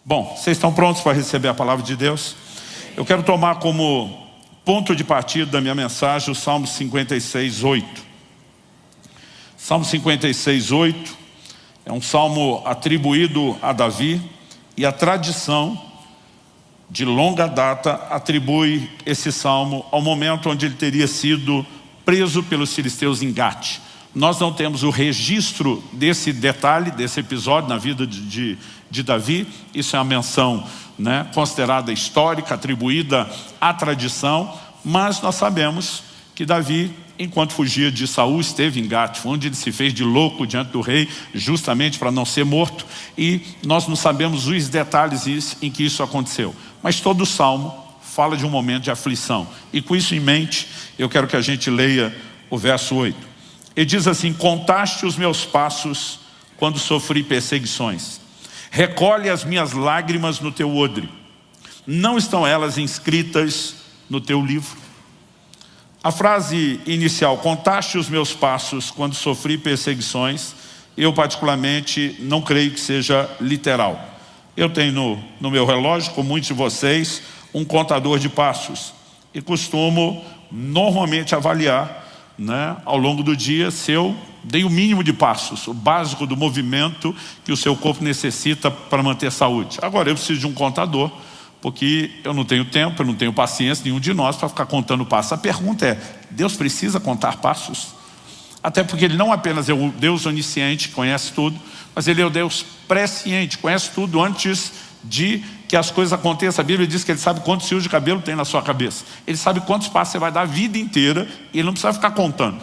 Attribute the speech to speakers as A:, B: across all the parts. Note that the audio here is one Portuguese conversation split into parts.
A: Bom, vocês estão prontos para receber a palavra de Deus? Eu quero tomar como ponto de partida da minha mensagem o Salmo 56:8. Salmo 56:8 é um salmo atribuído a Davi, e a tradição de longa data atribui esse salmo ao momento onde ele teria sido preso pelos filisteus em Gate. Nós não temos o registro desse detalhe, desse episódio na vida de Davi. Isso é uma menção, considerada histórica, atribuída à tradição, mas nós sabemos que Davi, enquanto fugia de Saul, esteve em Gate, onde ele se fez de louco diante do rei, justamente para não ser morto, e nós não sabemos os detalhes em que isso aconteceu. Mas todo o salmo fala de um momento de aflição, e com isso em mente, eu quero que a gente leia o verso 8. Ele diz assim: contaste os meus passos quando sofri perseguições, recolhe as minhas lágrimas no teu odre, não estão elas inscritas no teu livro? A frase inicial, contaste os meus passos quando sofri perseguições, eu particularmente não creio que seja literal. Eu tenho no meu relógio, como muitos de vocês, um contador de passos, e costumo normalmente avaliar, ao longo do dia, se eu dei o mínimo de passos, o básico do movimento que o seu corpo necessita para manter saúde. Agora, eu preciso de um contador, porque eu não tenho tempo, eu não tenho paciência, nenhum de nós, para ficar contando passos. A pergunta é, Deus precisa contar passos? Até porque Ele não apenas é o Deus onisciente, que conhece tudo, mas Ele é o Deus presciente, conhece tudo antes de que as coisas aconteçam. A Bíblia diz que Ele sabe quantos fios de cabelo tem na sua cabeça. Ele sabe quantos passos você vai dar a vida inteira, e Ele não precisa ficar contando.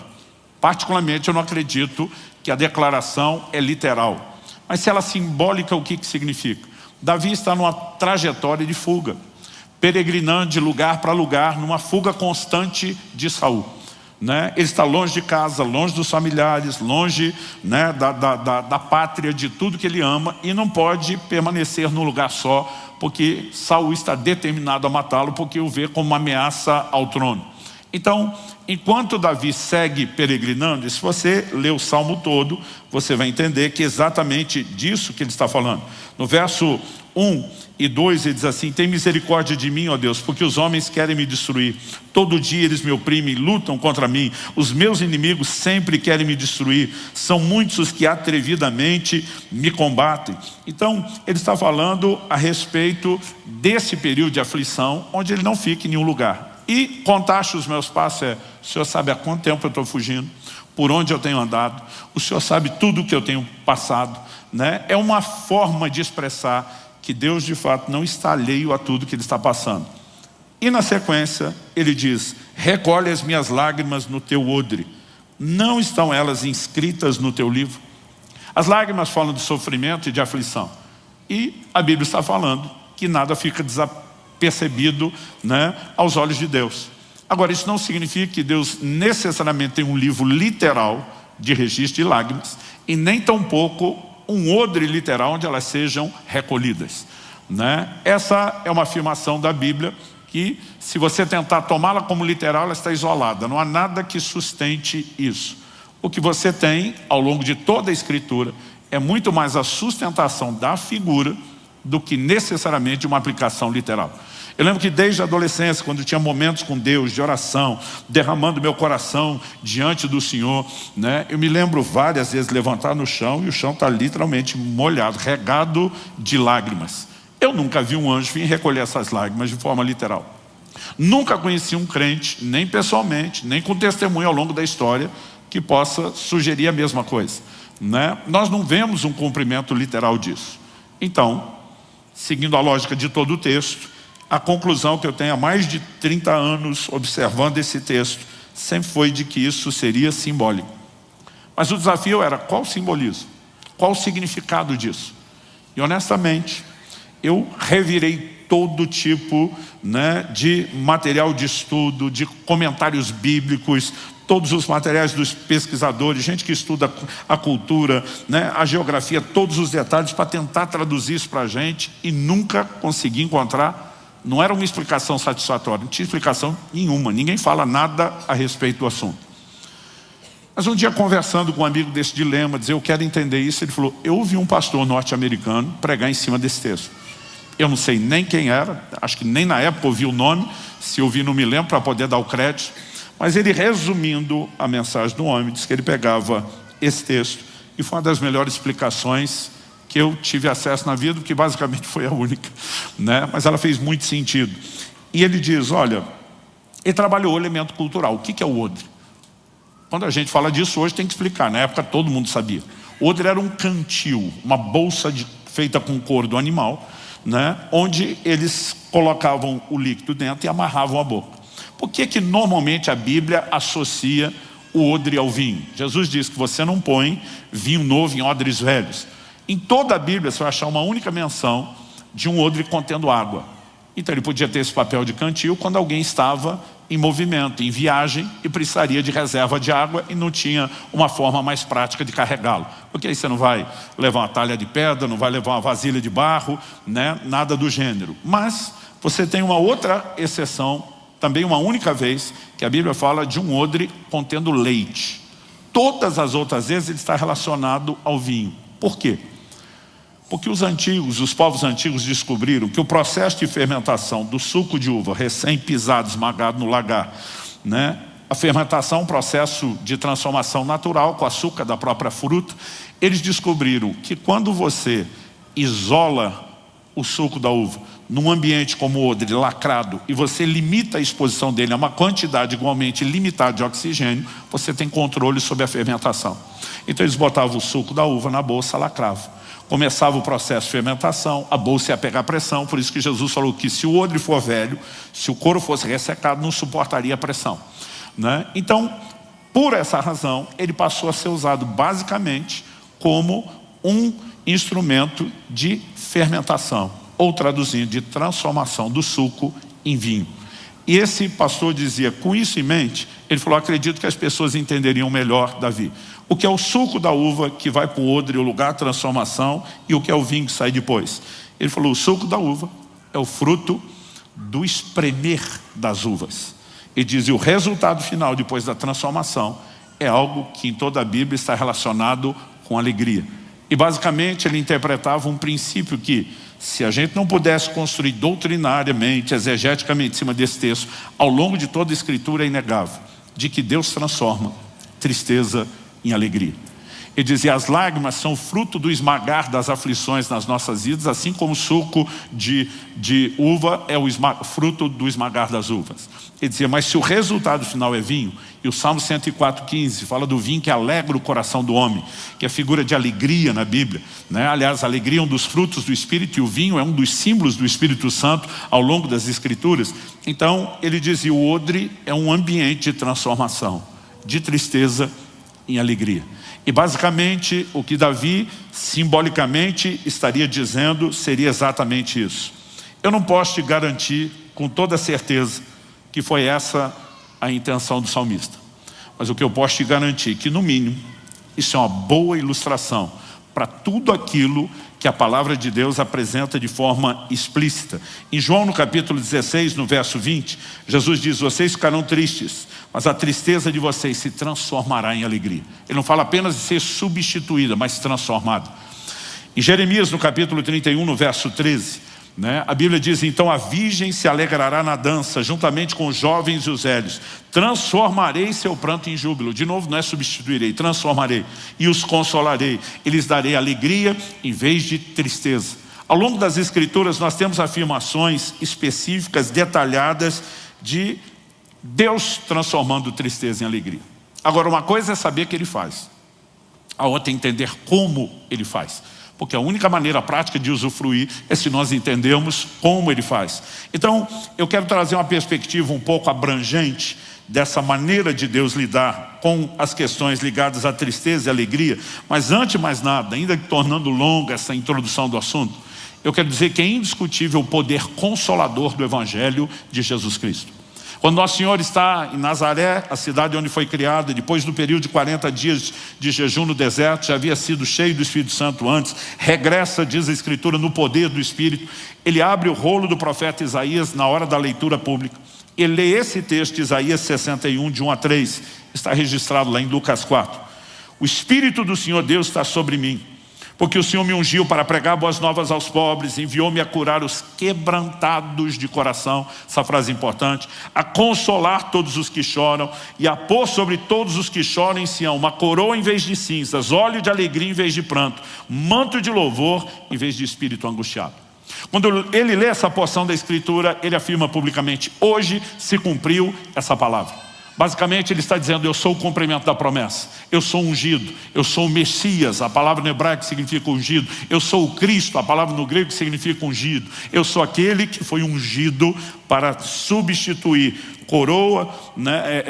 A: Particularmente, eu não acredito que a declaração é literal. Mas se ela é simbólica, o que significa? Davi está numa trajetória de fuga, peregrinando de lugar para lugar, numa fuga constante de Saul. Ele está longe de casa, longe dos familiares, longe da pátria, de tudo que ele ama, e não pode permanecer num lugar só, porque Saul está determinado a matá-lo, porque o vê como uma ameaça ao trono. Então, enquanto Davi segue peregrinando, e se você ler o salmo todo, você vai entender que é exatamente disso que ele está falando. No verso 1 e 2 ele diz assim: tem misericórdia de mim, ó Deus, porque os homens querem me destruir. Todo dia eles me oprimem, lutam contra mim. Os meus inimigos sempre querem me destruir. São muitos os que atrevidamente me combatem. Então, ele está falando a respeito desse período de aflição, onde ele não fica em nenhum lugar. E contaste os meus passos, o Senhor sabe há quanto tempo eu estou fugindo, por onde eu tenho andado, o Senhor sabe tudo o que eu tenho passado. É uma forma de expressar que Deus de fato não está alheio a tudo que Ele está passando. E na sequência ele diz: recolhe as minhas lágrimas no teu odre, não estão elas inscritas no teu livro? As lágrimas falam de sofrimento e de aflição, e a Bíblia está falando que nada fica desapercebido aos olhos de Deus. Agora, isso não significa que Deus necessariamente tem um livro literal de registro de lágrimas, e nem tampouco um odre literal onde elas sejam recolhidas. Essa é uma afirmação da Bíblia que, se você tentar tomá-la como literal, ela está isolada. Não há nada que sustente isso. O que você tem ao longo de toda a Escritura é muito mais a sustentação da figura do que necessariamente uma aplicação literal. Eu lembro que desde a adolescência, quando eu tinha momentos com Deus, de oração, derramando meu coração diante do Senhor, eu me lembro várias vezes levantar no chão e o chão está literalmente molhado, regado de lágrimas. Eu nunca vi um anjo vir recolher essas lágrimas de forma literal. Nunca conheci um crente, nem pessoalmente, nem com testemunho ao longo da história, que possa sugerir a mesma coisa. Nós não vemos um cumprimento literal disso. Então, seguindo a lógica de todo o texto, a conclusão que eu tenho há mais de 30 anos observando esse texto sempre foi de que isso seria simbólico. Mas o desafio era: qual o simbolismo? Qual o significado disso? E honestamente, eu revirei todo tipo de material de estudo, de comentários bíblicos, todos os materiais dos pesquisadores, gente que estuda a cultura, a geografia, todos os detalhes, para tentar traduzir isso para a gente, e nunca consegui encontrar. Não era uma explicação satisfatória, não tinha explicação nenhuma, ninguém fala nada a respeito do assunto. Mas um dia, conversando com um amigo desse dilema, dizer: eu quero entender isso, ele falou: eu ouvi um pastor norte-americano pregar em cima desse texto. Eu não sei nem quem era, acho que nem na época ouvi o nome, se ouvi não me lembro para poder dar o crédito. Mas ele, resumindo a mensagem do homem, disse que ele pegava esse texto, e foi uma das melhores explicações que eu tive acesso na vida, porque basicamente foi a única, né? Mas ela fez muito sentido. E ele diz, olha, ele trabalhou o elemento cultural. O que é o odre? Quando a gente fala disso hoje tem que explicar, na época todo mundo sabia. O odre era um cantil, uma bolsa feita com couro do animal, né? Onde eles colocavam o líquido dentro e amarravam a boca. Por que normalmente a Bíblia associa o odre ao vinho? Jesus diz que você não põe vinho novo em odres velhos. Em toda a Bíblia você vai achar uma única menção de um odre contendo água. Então ele podia ter esse papel de cantil quando alguém estava em movimento, em viagem, e precisaria de reserva de água e não tinha uma forma mais prática de carregá-lo. Porque aí você não vai levar uma talha de pedra, não vai levar uma vasilha de barro, né? Nada do gênero. Mas você tem uma outra exceção, também uma única vez, que a Bíblia fala de um odre contendo leite. Todas as outras vezes ele está relacionado ao vinho. Por quê? Porque os povos antigos descobriram que o processo de fermentação do suco de uva recém-pisado, esmagado no lagar, né? A fermentação é um processo de transformação natural com açúcar da própria fruta. Eles descobriram que quando você isola o suco da uva num ambiente como o odre, lacrado, e você limita a exposição dele a uma quantidade igualmente limitada de oxigênio, você tem controle sobre a fermentação. Então eles botavam o suco da uva na bolsa, lacravam. Começava o processo de fermentação, a bolsa ia pegar pressão, por isso que Jesus falou que se o odre for velho, se o couro fosse ressecado, não suportaria a pressão, né? Então, por essa razão, ele passou a ser usado basicamente como um instrumento de fermentação, ou traduzindo, de transformação do suco em vinho. E esse pastor dizia, com isso em mente, ele falou, acredito que as pessoas entenderiam melhor, Davi, o que é o suco da uva que vai para o odre, o lugar de transformação, e o que é o vinho que sai depois. Ele falou, o suco da uva é o fruto do espremer das uvas. Ele diz, e o resultado final, depois da transformação, é algo que em toda a Bíblia está relacionado com alegria. E basicamente ele interpretava um princípio que, se a gente não pudesse construir doutrinariamente, exegeticamente em cima desse texto, ao longo de toda a Escritura é inegável, de que Deus transforma tristeza em alegria. Ele dizia, as lágrimas são fruto do esmagar das aflições nas nossas vidas, assim como o suco de uva é o fruto do esmagar das uvas. Ele dizia, mas se o resultado final é vinho, e o Salmo 104:15 fala do vinho que alegra o coração do homem, que é figura de alegria na Bíblia, né? Aliás, a alegria é um dos frutos do Espírito, e o vinho é um dos símbolos do Espírito Santo ao longo das Escrituras. Então, ele dizia, o odre é um ambiente de transformação, de tristeza em alegria. E basicamente o que Davi simbolicamente estaria dizendo seria exatamente isso. Eu não posso te garantir com toda certeza que foi essa a intenção do salmista. Mas o que eu posso te garantir é que no mínimo isso é uma boa ilustração para tudo aquilo que a palavra de Deus apresenta de forma explícita. Em João no capítulo 16, no verso 20, Jesus diz, vocês ficarão tristes, mas a tristeza de vocês se transformará em alegria. Ele não fala apenas de ser substituída, mas transformada. Em Jeremias no capítulo 31, no verso 13, né, a Bíblia diz, então a virgem se alegrará na dança, juntamente com os jovens e os velhos. Transformarei seu pranto em júbilo. De novo, não é substituirei, transformarei. E os consolarei. E lhes darei alegria em vez de tristeza. Ao longo das Escrituras nós temos afirmações específicas, detalhadas, de Deus transformando tristeza em alegria. Agora, uma coisa é saber que Ele faz. A outra é entender como Ele faz. Porque a única maneira prática de usufruir é se nós entendermos como Ele faz. Então, eu quero trazer uma perspectiva um pouco abrangente dessa maneira de Deus lidar com as questões ligadas à tristeza e alegria. Mas antes de mais nada, ainda que tornando longa essa introdução do assunto, eu quero dizer que é indiscutível o poder consolador do Evangelho de Jesus Cristo. Quando Nosso Senhor está em Nazaré, a cidade onde foi criada, depois do período de 40 dias de jejum no deserto, já havia sido cheio do Espírito Santo antes, regressa, diz a Escritura, no poder do Espírito. Ele abre o rolo do profeta Isaías na hora da leitura pública. Ele lê esse texto de Isaías 61, de 1 a 3, está registrado lá em Lucas 4. O Espírito do Senhor Deus está sobre mim, Porque o Senhor me ungiu para pregar boas novas aos pobres, enviou-me a curar os quebrantados de coração, essa frase é importante, a consolar todos os que choram e a pôr sobre todos os que choram em Sião uma coroa em vez de cinzas, óleo de alegria em vez de pranto, manto de louvor em vez de espírito angustiado. Quando ele lê essa porção da Escritura, ele afirma publicamente: hoje se cumpriu essa palavra. Basicamente ele está dizendo: eu sou o cumprimento da promessa, eu sou ungido, eu sou o Messias, a palavra no hebraico significa ungido, eu sou o Cristo, a palavra no grego significa ungido, eu sou aquele que foi ungido para substituir coroa,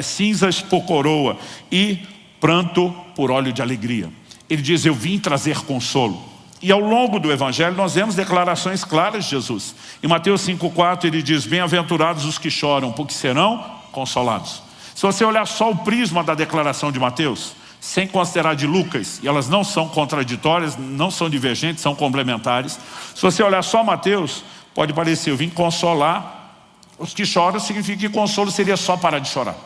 A: cinzas por coroa e pranto por óleo de alegria. Ele diz: eu vim trazer consolo. E ao longo do Evangelho nós vemos declarações claras de Jesus. Em Mateus 5,4 ele diz: bem-aventurados os que choram, porque serão consolados. Se você olhar só o prisma da declaração de Mateus, sem considerar de Lucas, e elas não são contraditórias, não são divergentes, são complementares. Se você olhar só Mateus, pode parecer: eu vim consolar os que choram, significa que consolo seria só parar de chorar.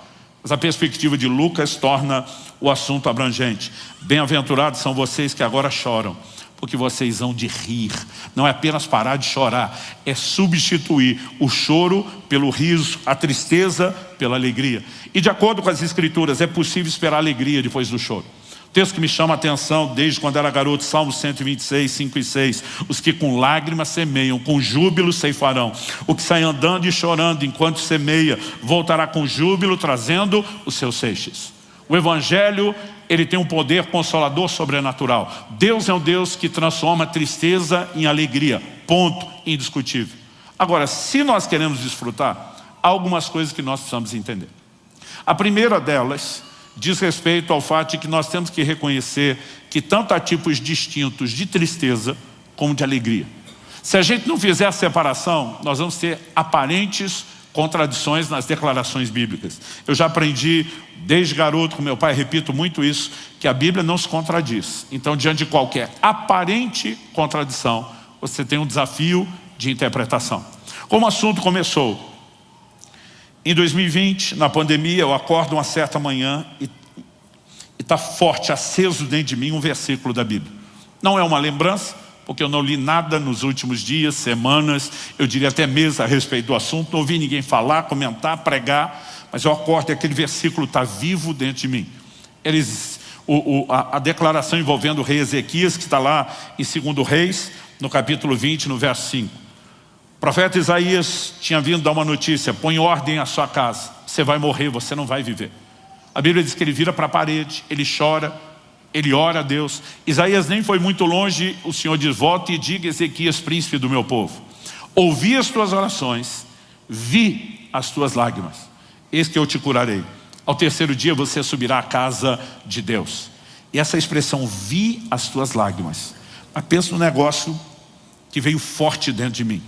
A: Mas a perspectiva de Lucas torna o assunto abrangente. Bem-aventurados são vocês que agora choram, porque vocês hão de rir. Não é apenas parar de chorar, é substituir o choro pelo riso, a tristeza pela alegria. E de acordo com as Escrituras, é possível esperar alegria depois do choro. O texto que me chama a atenção desde quando era garoto, Salmo 126, 5 e 6. Os que com lágrimas semeiam, com júbilo ceifarão. O que sai andando e chorando enquanto semeia, voltará com júbilo, trazendo os seus seixos. O Evangelho, ele tem um poder consolador sobrenatural. Deus é um Deus que transforma a tristeza em alegria. Ponto indiscutível. Agora, se nós queremos desfrutar, há algumas coisas que nós precisamos entender. A primeira delas diz respeito ao fato de que nós temos que reconhecer que tanto há tipos distintos de tristeza como de alegria. Se a gente não fizer a separação, nós vamos ter aparentes contradições nas declarações bíblicas. Eu já aprendi desde garoto com meu pai, repito muito isso, que a Bíblia não se contradiz. Então, diante de qualquer aparente contradição, você tem um desafio de interpretação. Como o assunto começou em 2020, na pandemia, eu acordo uma certa manhã e está forte, aceso dentro de mim um versículo da Bíblia. Não é uma lembrança, porque eu não li nada nos últimos dias, semanas, eu diria até meses a respeito do assunto, não ouvi ninguém falar, comentar, pregar, mas eu acordo e aquele versículo está vivo dentro de mim. A declaração envolvendo o rei Ezequias, que está lá em 2 Reis, no capítulo 20, no verso 5. O profeta Isaías tinha vindo dar uma notícia: põe ordem à sua casa, você vai morrer, você não vai viver. A Bíblia diz que ele vira para a parede, ele chora, ele ora a Deus. Isaías nem foi muito longe, o Senhor diz: volte e diga a Ezequias, príncipe do meu povo, ouvi as tuas orações, vi as tuas lágrimas, eis que eu te curarei. Ao terceiro dia você subirá à casa de Deus. E essa expressão, vi as tuas lágrimas, mas pensa no negócio que veio forte dentro de mim.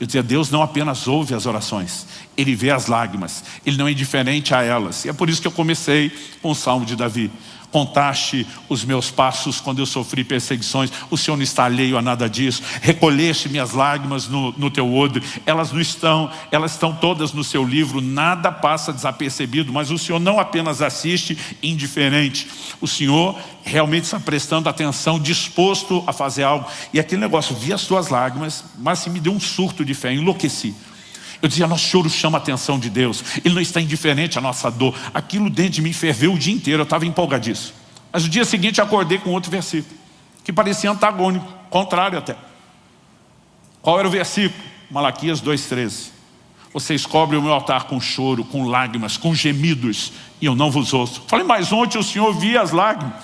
A: Eu dizia: Deus não apenas ouve as orações, Ele vê as lágrimas, Ele não é indiferente a elas. E é por isso que eu comecei com o Salmo de Davi: contaste os meus passos quando eu sofri perseguições, o Senhor não está alheio a nada disso. Recolheste minhas lágrimas no teu odre, elas estão todas no seu livro, nada passa desapercebido. Mas o Senhor não apenas assiste indiferente, o Senhor realmente está prestando atenção, disposto a fazer algo. E aquele negócio, vi as tuas lágrimas, mas se me deu um surto de fé, enlouqueci. Eu dizia: nosso choro chama a atenção de Deus, Ele não está indiferente à nossa dor. Aquilo dentro de mim ferveu o dia inteiro, eu estava empolgadíssimo. Mas no dia seguinte eu acordei com outro versículo, que parecia antagônico, contrário até. Qual era o versículo? Malaquias 2,13. Vocês cobrem o meu altar com choro, com lágrimas, com gemidos, e eu não vos ouço. Falei: mas ontem o Senhor via as lágrimas,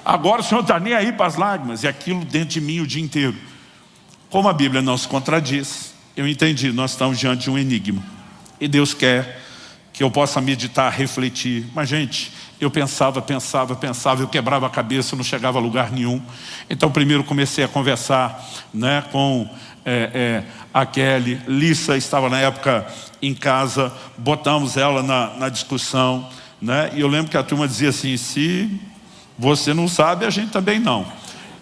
A: agora o Senhor está nem aí para as lágrimas. E aquilo dentro de mim o dia inteiro. Como a Bíblia não se contradiz, eu entendi, nós estamos diante de um enigma. E Deus quer que eu possa meditar, refletir. Mas gente, eu pensava, eu quebrava a cabeça, não chegava a lugar nenhum. Então primeiro comecei a conversar com a Kelly. Lissa estava na época em casa, botamos ela na discussão. E eu lembro que a turma dizia assim: se você não sabe, a gente também não.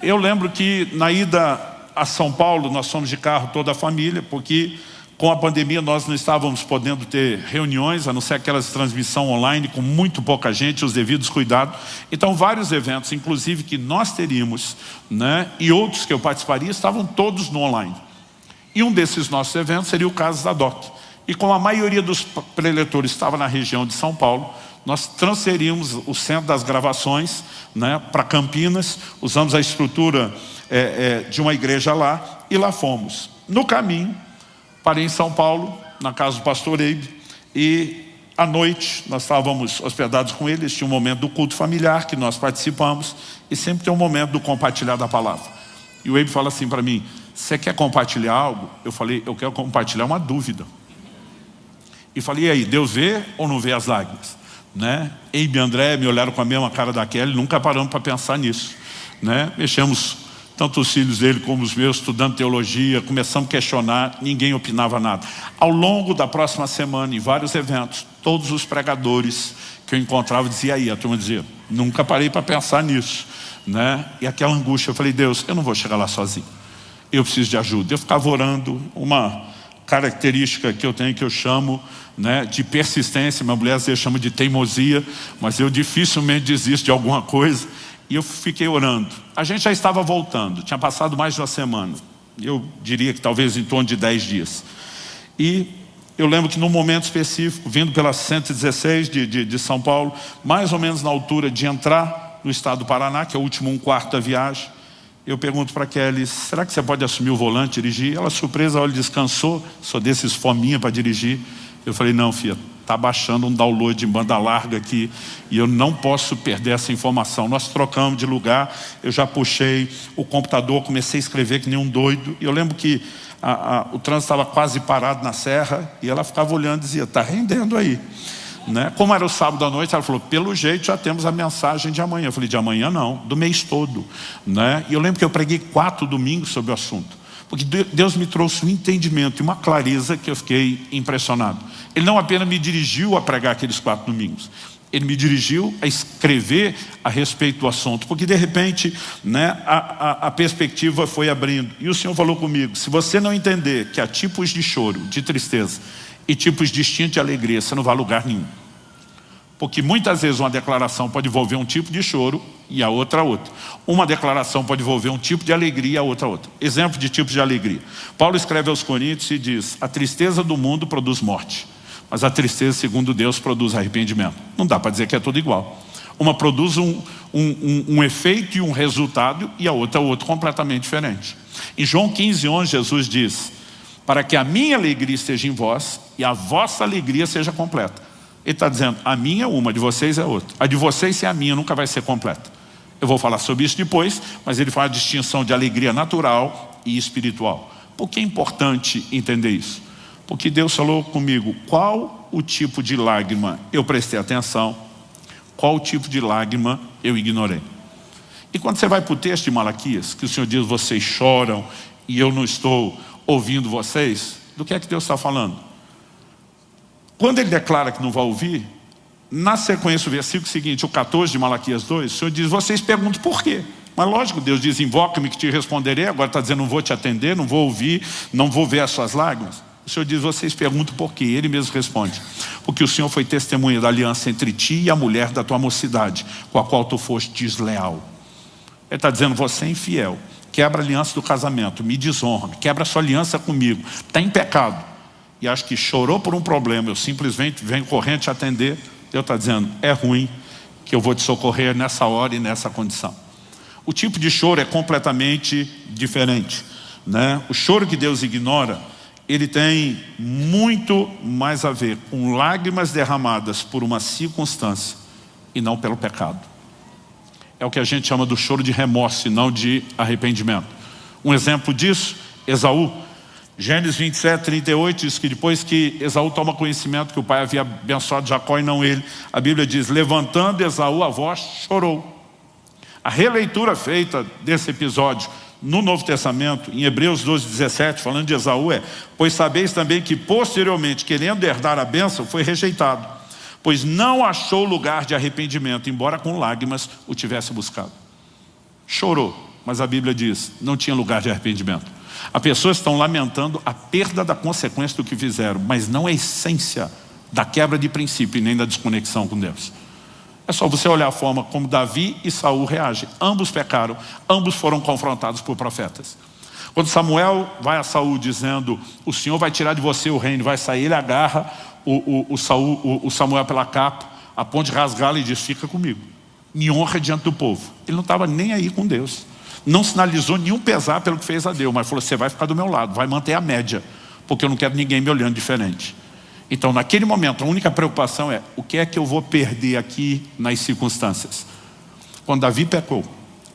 A: Eu lembro que na ida a São Paulo, nós fomos de carro toda a família, porque com a pandemia nós não estávamos podendo ter reuniões, a não ser aquelas de transmissão online com muito pouca gente, os devidos cuidados. Então vários eventos, inclusive que nós teríamos, né, e outros que eu participaria, estavam todos no online. E um desses nossos eventos seria o Casas da DOC. E como a maioria dos preletores estava na região de São Paulo, nós transferimos o centro das gravações, né, para Campinas, usamos a estrutura de uma igreja lá, e lá fomos. No caminho, parei em São Paulo, na casa do pastor Eibe, e à noite nós estávamos hospedados com eles, tinha um momento do culto familiar que nós participamos, e sempre tem um momento do compartilhar da palavra. E o Eibe fala assim para mim: você quer compartilhar algo? Eu falei: eu quero compartilhar uma dúvida. E falei: e aí, Deus vê ou não vê as lágrimas? Né? Eibe e André me olharam com a mesma cara da Kelly, nunca paramos para pensar nisso, né? Mexemos, tanto os filhos dele como os meus, estudando teologia, começamos a questionar, ninguém opinava nada. Ao longo da próxima semana, em vários eventos, todos os pregadores que eu encontrava diziam: aí, a turma dizia: nunca parei para pensar nisso, né? E aquela angústia, eu falei: Deus, eu não vou chegar lá sozinho, eu preciso de ajuda. Eu ficava orando. Uma característica que eu tenho, que eu chamo, né, de persistência, minha mulher às vezes chama de teimosia, mas eu dificilmente desisto de alguma coisa. E eu fiquei orando. A gente já estava voltando, tinha passado mais de uma semana, eu diria que talvez em torno de 10 dias. E eu lembro que num momento específico, vindo pela 116 de São Paulo, mais ou menos na altura de entrar no estado do Paraná, que é o último 1/4 da viagem, eu pergunto para Kelly: será que você pode assumir o volante e dirigir? Ela, surpresa, olha, descansou, sou desses fominha para dirigir. Eu falei: não, filha, está baixando um download em banda larga aqui e eu não posso perder essa informação. Nós trocamos de lugar, eu já puxei o computador, comecei a escrever que nem um doido. E eu lembro que o trânsito estava quase parado na serra e ela ficava olhando e dizia: está rendendo aí, né? Como era o sábado à noite, ela falou: pelo jeito já temos a mensagem de amanhã. Eu falei: de amanhã não, do mês todo, né? E eu lembro que eu preguei 4 domingos sobre o assunto, porque Deus me trouxe um entendimento e uma clareza que eu fiquei impressionado. Ele não apenas me dirigiu a pregar aqueles 4 domingos, ele me dirigiu a escrever a respeito do assunto, porque de repente, né, a perspectiva foi abrindo. E o Senhor falou comigo: se você não entender que há tipos de choro, de tristeza e tipos distintos de alegria, você não vai a lugar nenhum. Porque muitas vezes uma declaração pode envolver um tipo de choro e a outra. Uma declaração pode envolver um tipo de alegria e a outra. Exemplo de tipos de alegria. Paulo escreve aos Coríntios e diz: a tristeza do mundo produz morte, mas a tristeza segundo Deus produz arrependimento. Não dá para dizer que é tudo igual. Uma produz um efeito e um resultado, e a outra outro completamente diferente. Em João 15:11, Jesus diz: para que a minha alegria esteja em vós e a vossa alegria seja completa. Ele está dizendo: a minha é uma, a de vocês é outra. A de vocês, se é a minha, nunca vai ser completa. Eu vou falar sobre isso depois, mas ele fala a distinção de alegria natural e espiritual. Por que é importante entender isso? Porque Deus falou comigo qual o tipo de lágrima eu prestei atenção, qual o tipo de lágrima eu ignorei. E quando você vai para o texto de Malaquias, que o Senhor diz: vocês choram e eu não estou ouvindo vocês, do que é que Deus está falando? Quando ele declara que não vai ouvir, na sequência, o versículo seguinte, o 14 de Malaquias 2, o Senhor diz: vocês perguntam por quê? Mas lógico, Deus diz: invoca-me que te responderei. Agora está dizendo: não vou te atender, não vou ouvir, não vou ver as suas lágrimas. O Senhor diz: vocês perguntam por quê? Ele mesmo responde: porque o Senhor foi testemunha da aliança entre ti e a mulher da tua mocidade, com a qual tu foste desleal. Ele está dizendo: você é infiel, quebra a aliança do casamento, me desonra, quebra a sua aliança comigo, está em pecado, e acho que chorou por um problema, eu simplesmente venho correndo te atender. Deus está dizendo: é ruim, que eu vou te socorrer nessa hora e nessa condição. O tipo de choro é completamente diferente, né? O choro que Deus ignora, ele tem muito mais a ver com lágrimas derramadas por uma circunstância e não pelo pecado. É o que a gente chama do choro de remorso e não de arrependimento. Um exemplo disso, Esaú. Gênesis 27:38 diz que depois que Esaú toma conhecimento que o pai havia abençoado Jacó e não ele, a Bíblia diz: levantando Esaú a voz, chorou. A releitura feita desse episódio no Novo Testamento, em Hebreus 12:17, falando de Esaú, é: pois sabeis também que posteriormente, querendo herdar a bênção, foi rejeitado, pois não achou lugar de arrependimento, embora com lágrimas o tivesse buscado. Chorou, mas a Bíblia diz: não tinha lugar de arrependimento. As pessoas estão lamentando a perda da consequência do que fizeram, mas não a essência da quebra de princípio e nem da desconexão com Deus. É só você olhar a forma como Davi e Saul reagem. Ambos pecaram, ambos foram confrontados por profetas. Quando Samuel vai a Saul dizendo, o Senhor vai tirar de você o reino, vai sair, ele agarra o Samuel pela capa, a ponto de rasgá-la e diz, fica comigo, me honra diante do povo. Ele não estava nem aí com Deus. Não sinalizou nenhum pesar pelo que fez a Deus, mas falou, você vai ficar do meu lado, vai manter a média, porque eu não quero ninguém me olhando diferente. Então, naquele momento, a única preocupação é, o que é que eu vou perder aqui nas circunstâncias? Quando Davi pecou,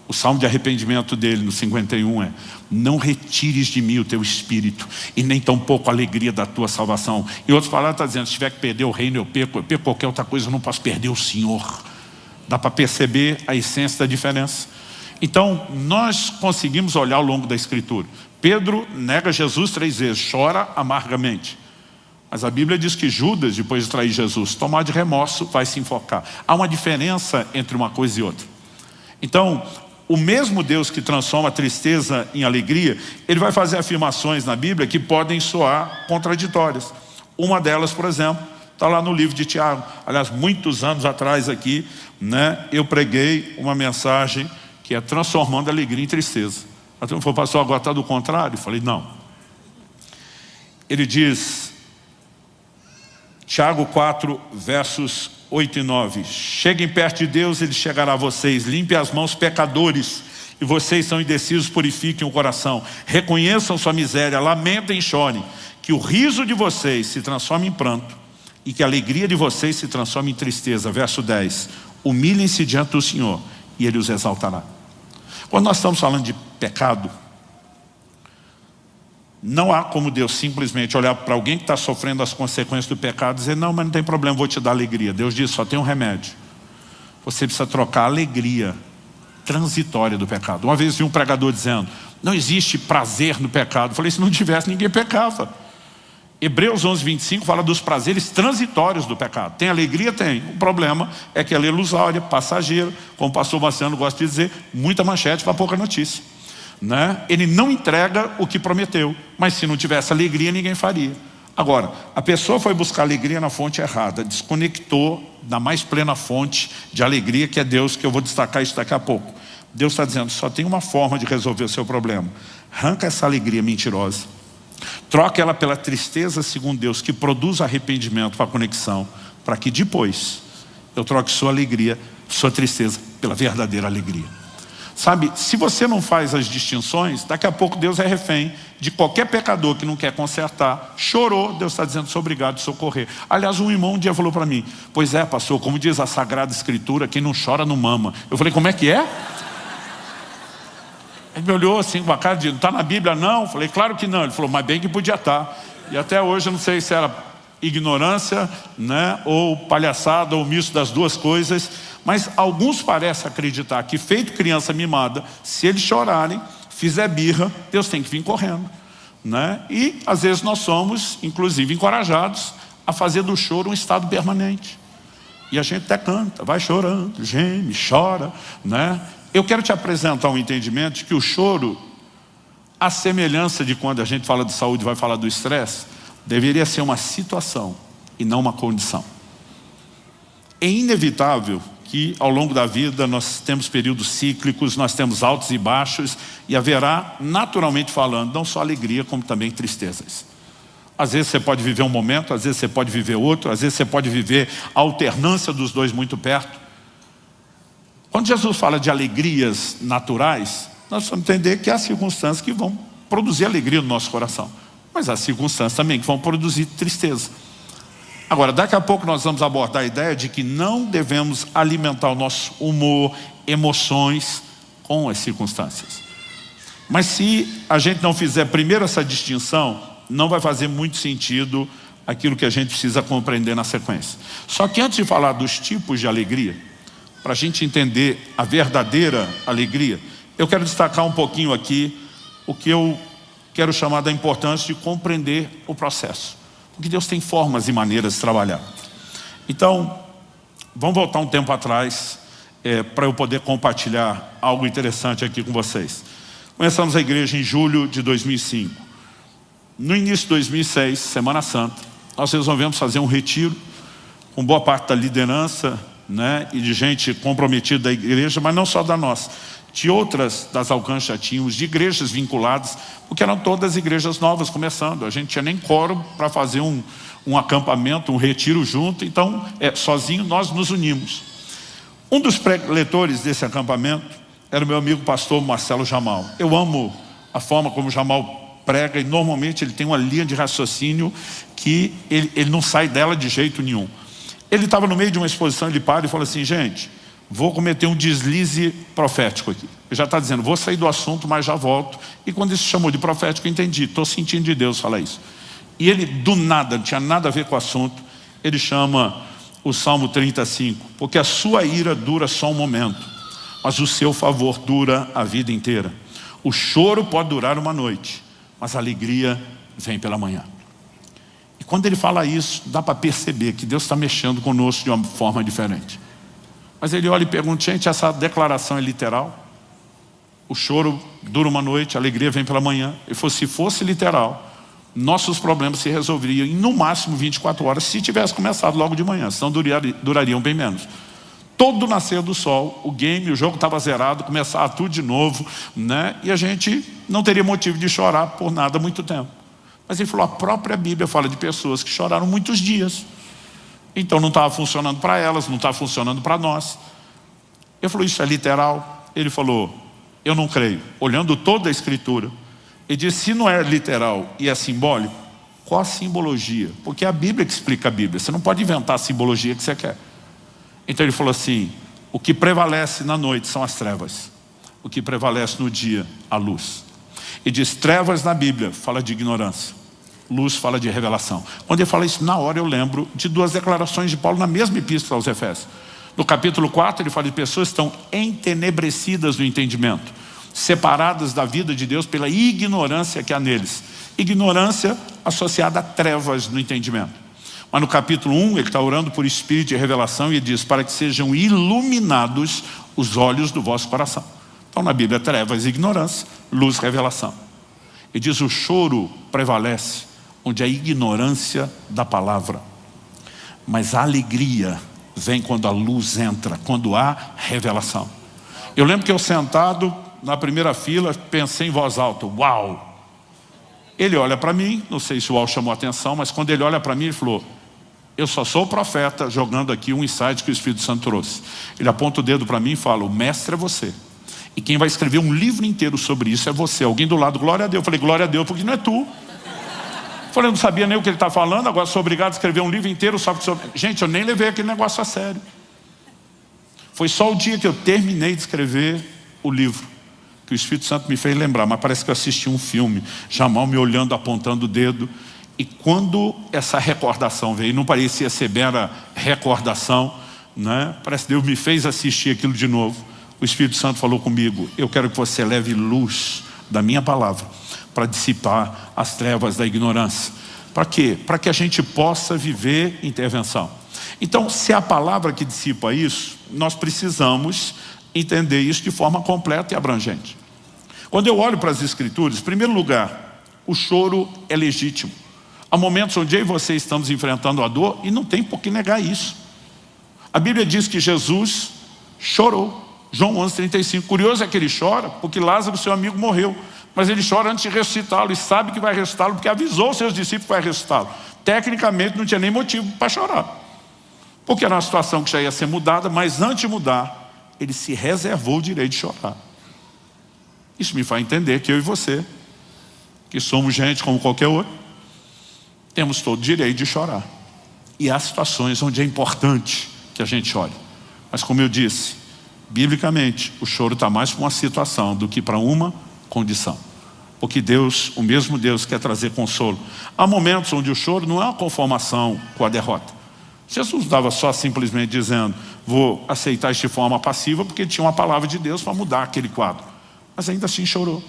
A: o salmo de arrependimento dele, no 51, é, não retires de mim o teu espírito, e nem tampouco a alegria da tua salvação. Em outras palavras, está dizendo, se tiver que perder o reino, eu perco qualquer outra coisa, eu não posso perder o Senhor. Dá para perceber a essência da diferença. Então, nós conseguimos olhar ao longo da Escritura. Pedro nega Jesus 3 vezes, chora amargamente. Mas a Bíblia diz que Judas, depois de trair Jesus, tomar de remorso, vai se enforcar. Há uma diferença entre uma coisa e outra. Então, o mesmo Deus que transforma a tristeza em alegria, ele vai fazer afirmações na Bíblia que podem soar contraditórias. Uma delas, por exemplo, está lá no livro de Tiago. Aliás, muitos anos atrás aqui, eu preguei uma mensagem que é transformando a alegria em tristeza. Até me falou, pastor, agora está do contrário? Eu falei, não. Ele diz, Tiago 4, versos 8 e 9. Cheguem perto de Deus, ele chegará a vocês. Limpe as mãos, pecadores, e vocês são indecisos, purifiquem o coração. Reconheçam sua miséria, lamentem e chorem. Que o riso de vocês se transforme em pranto e que a alegria de vocês se transforme em tristeza. Verso 10. Humilhem-se diante do Senhor e Ele os exaltará. Quando nós estamos falando de pecado, não há como Deus simplesmente olhar para alguém que está sofrendo as consequências do pecado e dizer, não, mas não tem problema, vou te dar alegria. Deus diz, só tem um remédio. Você precisa trocar a alegria transitória do pecado. Uma vez vi um pregador dizendo, não existe prazer no pecado. Eu falei, se não tivesse, ninguém pecava. Hebreus 11, 25 fala dos prazeres transitórios do pecado. Tem alegria? Tem. O problema é que ela é ilusória, passageira, como o pastor Marciano gosta de dizer, muita manchete para pouca notícia. Ele não entrega o que prometeu, mas se não tivesse alegria, ninguém faria. Agora, a pessoa foi buscar alegria na fonte errada, desconectou da mais plena fonte de alegria, que é Deus, que eu vou destacar isso daqui a pouco. Deus está dizendo, só tem uma forma de resolver o seu problema. Arranca essa alegria mentirosa, troca ela pela tristeza segundo Deus, que produz arrependimento para a conexão, para que depois eu troque sua alegria, sua tristeza, pela verdadeira alegria. Sabe, se você não faz as distinções, daqui a pouco Deus é refém de qualquer pecador que não quer consertar. Chorou, Deus está dizendo, sou obrigado a socorrer. Aliás, um irmão um dia falou para mim, pois é, pastor, como diz a Sagrada Escritura, quem não chora não mama. Eu falei, como é que é? Ele me olhou assim com a cara de, não está na Bíblia não? Eu falei, claro que não. Ele falou, mas bem que podia estar. E até hoje eu não sei se era ignorância, ou palhaçada, ou misto das duas coisas. Mas alguns parecem acreditar que, feito criança mimada, se eles chorarem, fizer birra, Deus tem que vir correndo. E às vezes nós somos, inclusive, encorajados a fazer do choro um estado permanente. E a gente até canta, vai chorando, geme, chora. Eu quero te apresentar um entendimento de que o choro, a semelhança de quando a gente fala de saúde, vai falar do estresse, deveria ser uma situação e não uma condição. É inevitável que ao longo da vida nós temos períodos cíclicos, nós temos altos e baixos, e haverá, naturalmente falando, não só alegria, como também tristezas. Às vezes você pode viver um momento, às vezes você pode viver outro, às vezes você pode viver a alternância dos dois muito perto. Quando Jesus fala de alegrias naturais, nós precisamos entender que há circunstâncias que vão produzir alegria no nosso coração, mas há circunstâncias também que vão produzir tristeza. Agora, daqui a pouco nós vamos abordar a ideia de que não devemos alimentar o nosso humor, emoções com as circunstâncias. Mas se a gente não fizer primeiro essa distinção, não vai fazer muito sentido aquilo que a gente precisa compreender na sequência. Só que antes de falar dos tipos de alegria, para a gente entender a verdadeira alegria, eu quero destacar um pouquinho aqui o que eu quero chamar da importância de compreender o processo. Porque Deus tem formas e maneiras de trabalhar. Então, vamos voltar um tempo atrás para eu poder compartilhar algo interessante aqui com vocês. Começamos a igreja em julho de 2005. No início de 2006, Semana Santa, nós resolvemos fazer um retiro com boa parte da liderança, né, e de gente comprometida da igreja, mas não só da nossa. De outras das alcances já tínhamos, de igrejas vinculadas, porque eram todas igrejas novas começando. A gente tinha nem quórum para fazer um acampamento, um retiro junto, então sozinho nós nos unimos. Um dos preletores desse acampamento era o meu amigo pastor Marcelo Jamal. Eu amo a forma como o Jamal prega, e normalmente ele tem uma linha de raciocínio que ele não sai dela de jeito nenhum. Ele estava no meio de uma exposição, ele para e fala assim: gente, vou cometer um deslize profético aqui. Ele já está dizendo, vou sair do assunto, mas já volto. E quando ele se chamou de profético, eu entendi, estou sentindo de Deus falar isso. E ele, do nada, não tinha nada a ver com o assunto, ele chama o Salmo 35, porque a sua ira dura só um momento, mas o seu favor dura a vida inteira. O choro pode durar uma noite, mas a alegria vem pela manhã. E quando ele fala isso, dá para perceber que Deus está mexendo conosco de uma forma diferente. Mas ele olha e pergunta: gente, essa declaração é literal? O choro dura uma noite, a alegria vem pela manhã. Ele falou: se fosse literal, nossos problemas se resolveriam em no máximo 24 horas, se tivesse começado logo de manhã, senão durariam bem menos. Todo nascer do sol, o jogo estava zerado, começava tudo de novo, né? E a gente não teria motivo de chorar por nada há muito tempo. Mas ele falou: a própria Bíblia fala de pessoas que choraram muitos dias. Então não estava funcionando para elas, não estava funcionando para nós. Eu falei: isso é literal? Ele falou: eu não creio. Olhando toda a escritura, ele disse: se não é literal e é simbólico, qual a simbologia? Porque é a Bíblia que explica a Bíblia. Você não pode inventar a simbologia que você quer. Então ele falou assim: o que prevalece na noite são as trevas, o que prevalece no dia, a luz. E diz: trevas na Bíblia fala de ignorância, luz fala de revelação. Quando ele fala isso, na hora eu lembro de duas declarações de Paulo na mesma epístola aos Efésios. No capítulo 4 ele fala de pessoas que estão entenebrecidas no entendimento, separadas da vida de Deus pela ignorância que há neles. Ignorância associada a trevas no entendimento. Mas no capítulo 1 ele está orando por espírito de revelação, e ele diz: para que sejam iluminados os olhos do vosso coração. Então na Bíblia, trevas, ignorância, luz, revelação. Ele diz: o choro prevalece onde a ignorância da palavra, mas a alegria vem quando a luz entra, quando há revelação. Eu lembro que eu sentado na primeira fila pensei em voz alta: uau! Ele olha para mim, não sei se o uau chamou a atenção, mas quando ele olha para mim ele falou: eu só sou o profeta jogando aqui um insight que o Espírito Santo trouxe. Ele aponta o dedo para mim e fala: o mestre é você, e quem vai escrever um livro inteiro sobre isso é você. Alguém do lado: glória a Deus. Eu falei: glória a Deus, porque não é tu. Eu falei: eu não sabia nem o que ele está falando, agora sou obrigado a escrever um livro inteiro só sobre... Gente, eu nem levei aquele negócio a sério. Foi só o dia que eu terminei de escrever o livro que o Espírito Santo me fez lembrar. Mas parece que eu assisti um filme, Jamal me olhando, apontando o dedo. E quando essa recordação veio, não parecia ser mera recordação, né? Parece que Deus me fez assistir aquilo de novo. O Espírito Santo falou comigo: eu quero que você leve luz da minha palavra para dissipar as trevas da ignorância. Para quê? Para que a gente possa viver intervenção. Então, se é a palavra que dissipa isso, nós precisamos entender isso de forma completa e abrangente. Quando eu olho para as Escrituras, em primeiro lugar, o choro é legítimo. Há momentos onde eu e você estamos enfrentando a dor e não tem por que negar isso. A Bíblia diz que Jesus chorou. João 11:35. Curioso é que ele chora porque Lázaro, seu amigo, morreu. Mas ele chora antes de ressuscitá-lo e sabe que vai ressuscitá-lo porque avisou os seus discípulos que vai ressuscitá-lo. Tecnicamente não tinha nem motivo para chorar, porque era uma situação que já ia ser mudada, mas antes de mudar, ele se reservou o direito de chorar. Isso me faz entender que eu e você, que somos gente como qualquer outro, temos todo o direito de chorar. E há situações onde é importante que a gente chore. Mas como eu disse, biblicamente, o choro está mais para uma situação do que para uma condição. Porque Deus, o mesmo Deus, quer trazer consolo. Há momentos onde o choro não é uma conformação com a derrota. Jesus não estava só simplesmente dizendo: vou aceitar isso de forma passiva, porque tinha uma palavra de Deus para mudar aquele quadro. Mas ainda assim chorou.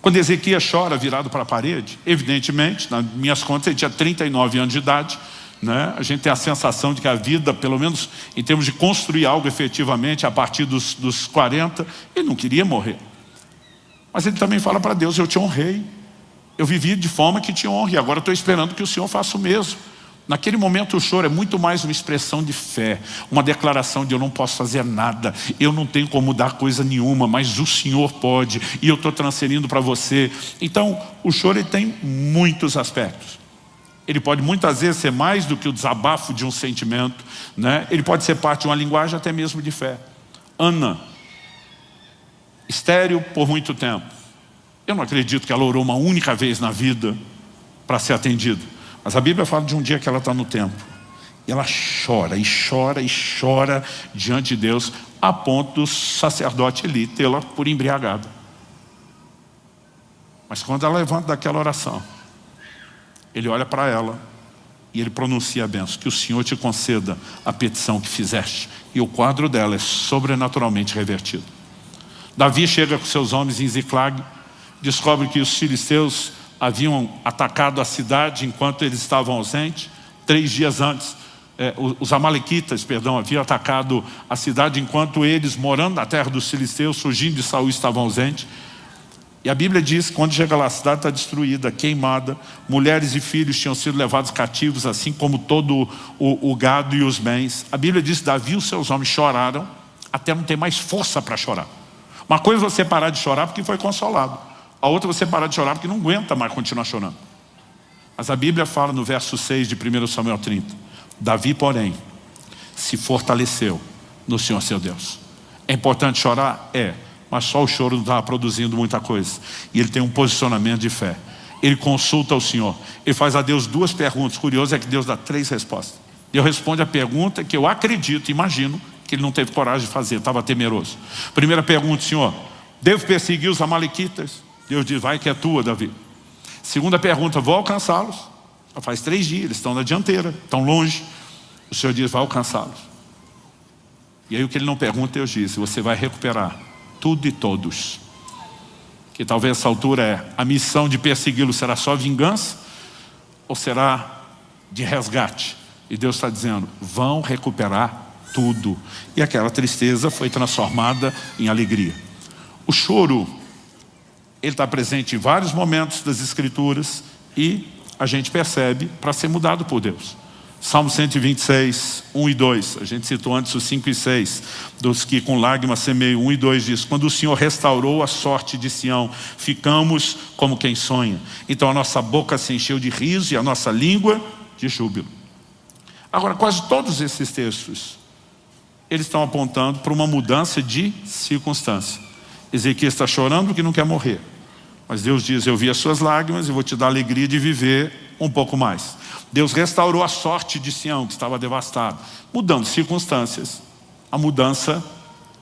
A: Quando Ezequias chora virado para a parede, evidentemente, nas minhas contas, ele tinha 39 anos de idade, né? A gente tem a sensação de que a vida, pelo menos em termos de construir algo efetivamente, a partir dos 40, ele não queria morrer. Mas ele também fala para Deus: eu te honrei, eu vivi de forma que te honre, agora estou esperando que o Senhor faça o mesmo. Naquele momento o choro é muito mais uma expressão de fé, uma declaração de eu não posso fazer nada, eu não tenho como mudar coisa nenhuma, mas o Senhor pode, e eu estou transferindo para você. Então o choro ele tem muitos aspectos. Ele pode muitas vezes ser mais do que o desabafo de um sentimento, né? Ele pode ser parte de uma linguagem até mesmo de fé. Ana, estéril por muito tempo. Eu não acredito que ela orou uma única vez na vida para ser atendida. Mas a Bíblia fala de um dia que ela está no templo. E ela chora, e chora, e chora diante de Deus, a ponto do sacerdote Eli tê-la por embriagada. Mas quando ela levanta daquela oração, ele olha para ela e ele pronuncia a bênção: que o Senhor te conceda a petição que fizeste. E o quadro dela é sobrenaturalmente revertido. Davi chega com seus homens em Ziclag, descobre que os filisteus haviam atacado a cidade enquanto eles estavam ausentes. 3 dias antes, os amalequitas, haviam atacado a cidade enquanto eles, morando na terra dos filisteus, fugindo de Saul, estavam ausentes. E a Bíblia diz que quando chega lá, a cidade está destruída, queimada, mulheres e filhos tinham sido levados cativos, assim como todo o gado e os bens. A Bíblia diz que Davi e os seus homens choraram até não ter mais força para chorar. Uma coisa é você parar de chorar porque foi consolado. A outra é você parar de chorar porque não aguenta mais continuar chorando. Mas a Bíblia fala no verso 6 de 1 Samuel 30. Davi, porém, se fortaleceu no Senhor seu Deus. É importante chorar? É. Mas só o choro não estava produzindo muita coisa. E ele tem um posicionamento de fé. Ele consulta o Senhor. Ele faz a Deus 2 perguntas. Curioso é que Deus dá 3 respostas. Deus responde a pergunta que eu acredito, imagino, que ele não teve coragem de fazer, estava temeroso. Primeira pergunta: Senhor, devo perseguir os amalequitas? Deus diz: vai que é tua, Davi. Segunda pergunta: vou alcançá-los? Já faz 3 dias, eles estão na dianteira, estão longe. O Senhor diz: vai alcançá-los. E aí o que ele não pergunta, Deus diz: você vai recuperar tudo e todos. Que talvez essa altura a missão de persegui-los será só vingança? Ou será de resgate? E Deus está dizendo: vão recuperar tudo. E aquela tristeza foi transformada em alegria. O choro, ele está presente em vários momentos das Escrituras e a gente percebe para ser mudado por Deus. Salmo 126, 1 e 2. A gente citou antes os 5 e 6. Dos que com lágrimas semeiam. 1 e 2 diz: quando o Senhor restaurou a sorte de Sião, ficamos como quem sonha. Então a nossa boca se encheu de riso e a nossa língua de júbilo. Agora, quase todos esses textos, eles estão apontando para uma mudança de circunstância. Ezequias está chorando porque não quer morrer. Mas Deus diz: eu vi as suas lágrimas e vou te dar a alegria de viver um pouco mais. Deus restaurou a sorte de Sião, que estava devastada. Mudando circunstâncias, a mudança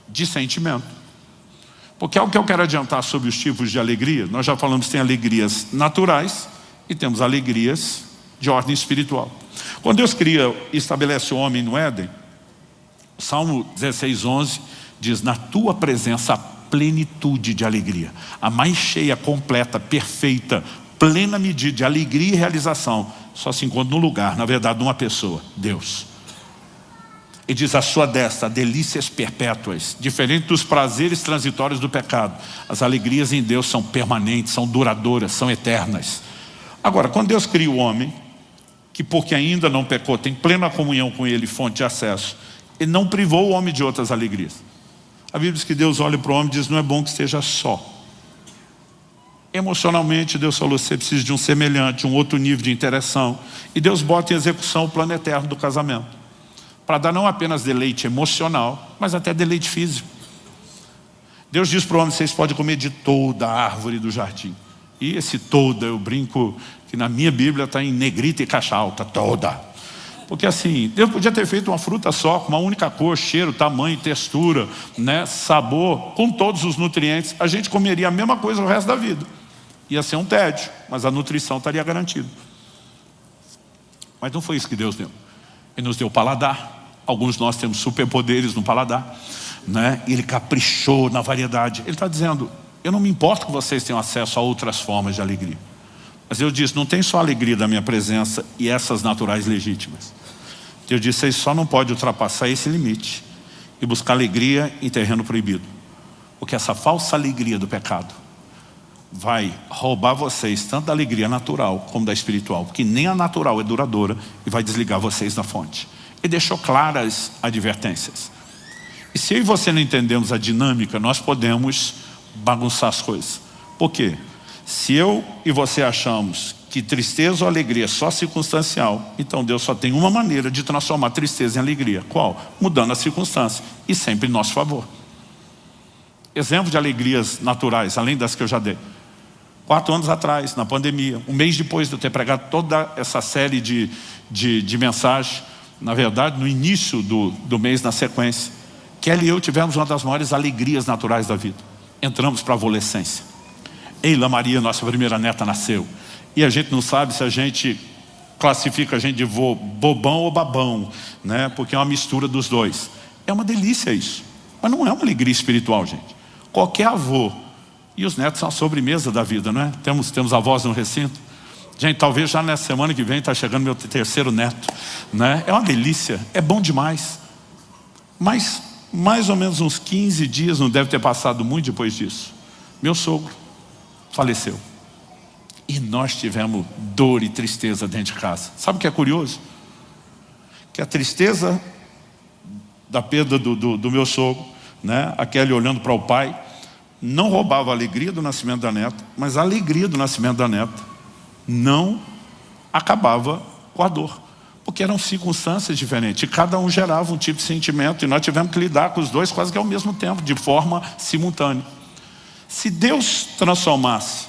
A: de sentimento. Porque algo que eu quero adiantar sobre os tipos de alegria, nós já falamos que tem alegrias naturais e temos alegrias de ordem espiritual. Quando Deus cria e estabelece o homem no Éden, o Salmo 16, 11 diz: na tua presença há plenitude de alegria. A mais cheia, completa, perfeita, plena medida de alegria e realização só se encontra num lugar, na verdade numa pessoa: Deus. Ele diz: a sua destra, delícias perpétuas. Diferente dos prazeres transitórios do pecado, as alegrias em Deus são permanentes, são duradouras, são eternas. Agora, quando Deus cria o homem, que porque ainda não pecou, tem plena comunhão com ele, fonte de acesso, ele não privou o homem de outras alegrias. A Bíblia diz que Deus olha para o homem e diz: não é bom que esteja só. Emocionalmente Deus falou: você precisa de um semelhante, um outro nível de interação. E Deus bota em execução o plano eterno do casamento, para dar não apenas deleite emocional, mas até deleite físico. Deus diz para o homem: vocês podem comer de toda a árvore do jardim. E esse toda, eu brinco que na minha Bíblia está em negrita e caixa alta, toda. Porque assim, Deus podia ter feito uma fruta só, com uma única cor, cheiro, tamanho, textura, né, sabor, com todos os nutrientes. A gente comeria a mesma coisa o resto da vida. Ia ser um tédio, mas a nutrição estaria garantida. Mas não foi isso que Deus deu. Ele nos deu paladar. Alguns de nós temos superpoderes no paladar, né? E Ele caprichou na variedade. Ele está dizendo: eu não me importo que vocês tenham acesso a outras formas de alegria. Mas Deus disse: não tem só a alegria da minha presença e essas naturais legítimas. Deus disse: vocês só não podem ultrapassar esse limite e buscar alegria em terreno proibido. Porque essa falsa alegria do pecado vai roubar vocês tanto da alegria natural como da espiritual, porque nem a natural é duradoura, e vai desligar vocês da fonte. E deixou claras advertências. E se eu e você não entendemos a dinâmica, nós podemos bagunçar as coisas. Por quê? Se eu e você achamos que tristeza ou alegria é só circunstancial, então Deus só tem uma maneira de transformar tristeza em alegria. Qual? Mudando a circunstância, e sempre em nosso favor. Exemplo de alegrias naturais, além das que eu já dei. 4 anos atrás, na pandemia, um mês depois de eu ter pregado toda essa série de mensagens, na verdade, no início do mês, na sequência, Kelly e eu tivemos uma das maiores alegrias naturais da vida. Entramos para a adolescência. Eila Maria, nossa primeira neta, nasceu. E a gente não sabe se a gente classifica a gente de bobão ou babão, né? Porque é uma mistura dos dois. É uma delícia isso. Mas não é uma alegria espiritual, gente. Qualquer avô, e os netos são a sobremesa da vida, não é? Temos avós no recinto. Gente, talvez já nessa semana que vem está chegando meu 3º neto, né? É uma delícia, é bom demais. Mas mais ou menos uns 15 dias, não deve ter passado muito depois disso, meu sogro faleceu. E nós tivemos dor e tristeza dentro de casa. Sabe o que é curioso? Que a tristeza da perda do meu sogro, né? Aquele olhando para o pai, não roubava a alegria do nascimento da neta, mas a alegria do nascimento da neta não acabava com a dor. Porque eram circunstâncias diferentes. E cada um gerava um tipo de sentimento. E nós tivemos que lidar com os dois quase que ao mesmo tempo, de forma simultânea. Se Deus transformasse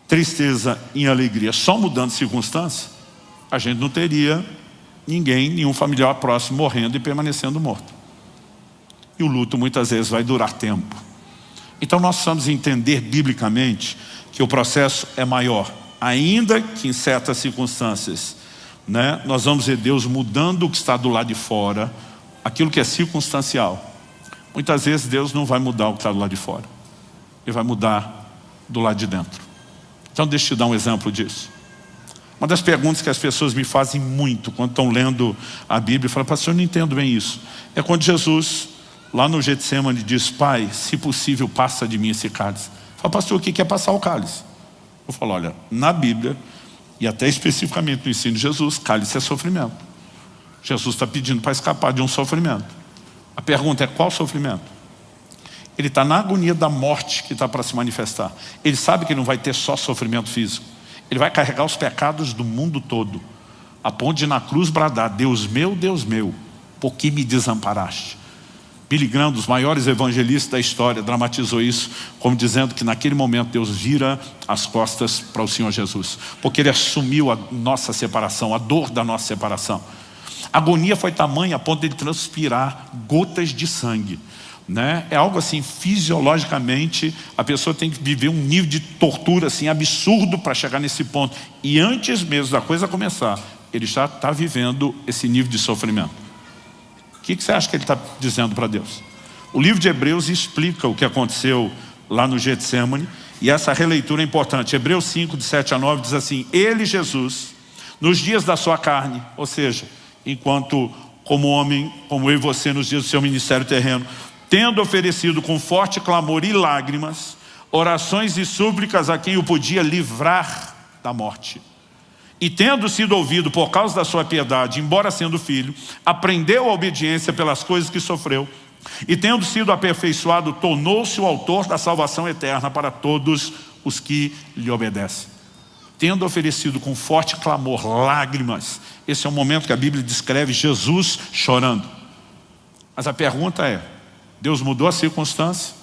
A: tristeza em alegria só mudando circunstância, a gente não teria nenhum familiar próximo morrendo e permanecendo morto. E o luto muitas vezes vai durar tempo. Então nós precisamos entender biblicamente que o processo é maior. Ainda que em certas circunstâncias, né, nós vamos ver Deus mudando o que está do lado de fora, aquilo que é circunstancial. Muitas vezes Deus não vai mudar o que está do lado de fora. Ele vai mudar do lado de dentro. Então deixa eu te dar um exemplo disso. Uma das perguntas que as pessoas me fazem muito quando estão lendo a Bíblia, falam: pastor, eu não entendo bem isso. É quando Jesus, lá no Getsemane, diz: pai, se possível, passa de mim esse cálice. Fala: pastor, o que é passar o cálice? Eu falo: olha, na Bíblia, e até especificamente no ensino de Jesus, cálice é sofrimento. Jesus está pedindo para escapar de um sofrimento. A pergunta é: qual sofrimento? Ele está na agonia da morte que está para se manifestar. Ele sabe que não vai ter só sofrimento físico. Ele vai carregar os pecados do mundo todo, a ponto de na cruz bradar: Deus meu, por que me desamparaste? Billy Graham, um dos maiores evangelistas da história, dramatizou isso como dizendo que naquele momento Deus vira as costas para o Senhor Jesus, porque Ele assumiu a nossa separação, a dor da nossa separação. A agonia foi tamanha a ponto de ele transpirar gotas de sangue, né? É algo assim, fisiologicamente a pessoa tem que viver um nível de tortura assim absurdo para chegar nesse ponto. E antes mesmo da coisa começar, ele já está vivendo esse nível de sofrimento. O que você acha que ele está dizendo para Deus? O livro de Hebreus explica o que aconteceu lá no Getsemane, e essa releitura é importante. Hebreus 5, de 7 a 9 diz assim: ele, Jesus, nos dias da sua carne, ou seja, enquanto como homem, como eu e você nos dias do seu ministério terreno, tendo oferecido com forte clamor e lágrimas, orações e súplicas a quem o podia livrar da morte. E tendo sido ouvido por causa da sua piedade, embora sendo filho, aprendeu a obediência pelas coisas que sofreu. E tendo sido aperfeiçoado, tornou-se o autor da salvação eterna para todos os que lhe obedecem. Tendo oferecido com forte clamor, lágrimas. Esse é o momento que a Bíblia descreve Jesus chorando. Mas a pergunta é: Deus mudou a circunstância?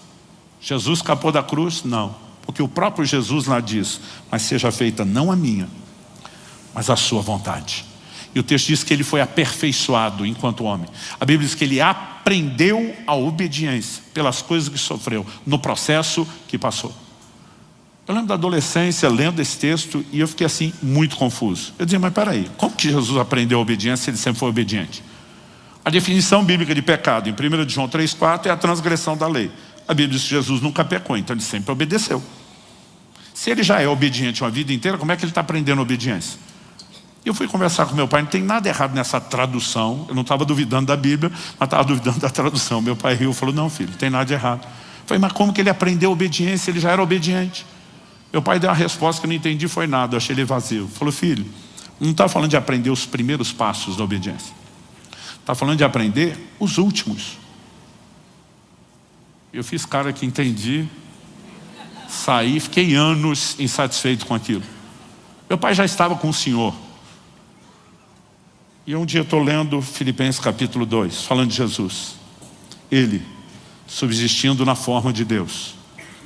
A: Jesus escapou da cruz? Não. Porque o próprio Jesus lá diz: mas seja feita não a minha, mas a sua vontade. E o texto diz que ele foi aperfeiçoado enquanto homem. A Bíblia diz que ele aprendeu a obediência pelas coisas que sofreu, no processo que passou. Eu lembro da adolescência lendo esse texto e eu fiquei assim muito confuso. Eu dizia: mas peraí, como que Jesus aprendeu a obediência se ele sempre foi obediente? A definição bíblica de pecado em 1 João 3,4 é a transgressão da lei. A Bíblia diz que Jesus nunca pecou, então ele sempre obedeceu. Se ele já é obediente uma vida inteira, como é que ele está aprendendo obediência? Eu fui conversar com meu pai: não tem nada errado nessa tradução. Eu não estava duvidando da Bíblia, mas estava duvidando da tradução. Meu pai riu e falou: não, filho, não tem nada de errado. Eu falei: mas como que ele aprendeu obediência? Ele já era obediente. Meu pai deu uma resposta que eu não entendi, foi nada, eu achei ele vazio. Falou: filho, não está falando de aprender os primeiros passos da obediência. Está falando de aprender os últimos. Eu fiz cara que entendi, saí, fiquei anos insatisfeito com aquilo. Meu pai já estava com o Senhor. E um dia eu estou lendo Filipenses capítulo 2, falando de Jesus. Ele, subsistindo na forma de Deus,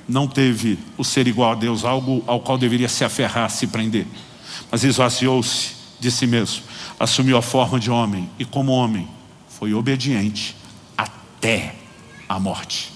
A: não teve o ser igual a Deus, algo ao qual deveria se aferrar, se prender. Mas esvaziou-se de si mesmo, assumiu a forma de homem, e como homem, foi obediente até a morte.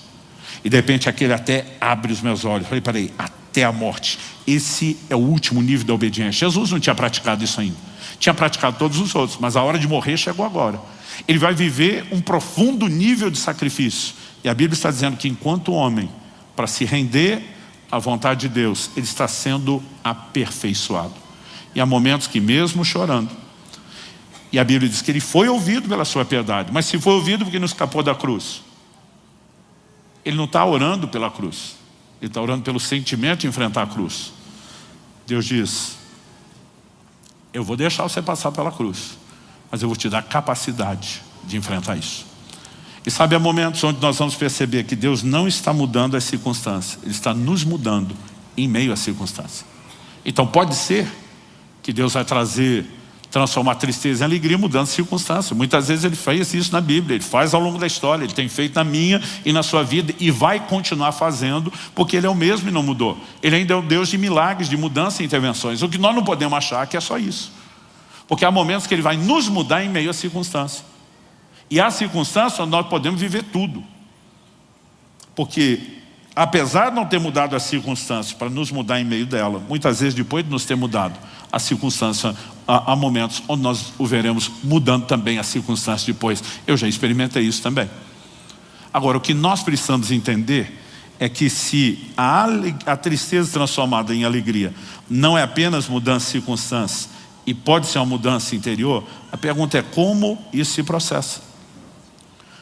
A: E de repente aquele até abre os meus olhos. Falei: peraí, até a morte. Esse é o último nível da obediência. Jesus não tinha praticado isso ainda. Tinha praticado todos os outros, mas a hora de morrer chegou agora. Ele vai viver um profundo nível de sacrifício. E a Bíblia está dizendo que enquanto homem, para se render à vontade de Deus, ele está sendo aperfeiçoado. E há momentos que mesmo chorando, e a Bíblia diz que ele foi ouvido pela sua piedade, mas se foi ouvido porque não escapou da cruz. Ele não está orando pela cruz, ele está orando pelo sentimento de enfrentar a cruz. Deus diz: eu vou deixar você passar pela cruz, mas eu vou te dar capacidade de enfrentar isso. E sabe, há momentos onde nós vamos perceber que Deus não está mudando as circunstâncias, Ele está nos mudando em meio às circunstâncias. Então pode ser que Deus vai transformar tristeza em alegria mudando circunstâncias. Muitas vezes Ele fez isso na Bíblia, Ele faz ao longo da história, Ele tem feito na minha e na sua vida e vai continuar fazendo, porque Ele é o mesmo e não mudou. Ele ainda é o Deus de milagres, de mudança e intervenções. O que nós não podemos achar que é só isso, porque há momentos que Ele vai nos mudar em meio às circunstâncias. E há circunstâncias onde nós podemos viver tudo, porque apesar de não ter mudado as circunstâncias para nos mudar em meio dela, muitas vezes depois de nos ter mudado a circunstância, há momentos onde nós o veremos mudando também as circunstâncias depois. Eu já experimentei isso também. Agora, o que nós precisamos entender é que se a tristeza transformada em alegria não é apenas mudança de circunstâncias e pode ser uma mudança interior, a pergunta é como isso se processa.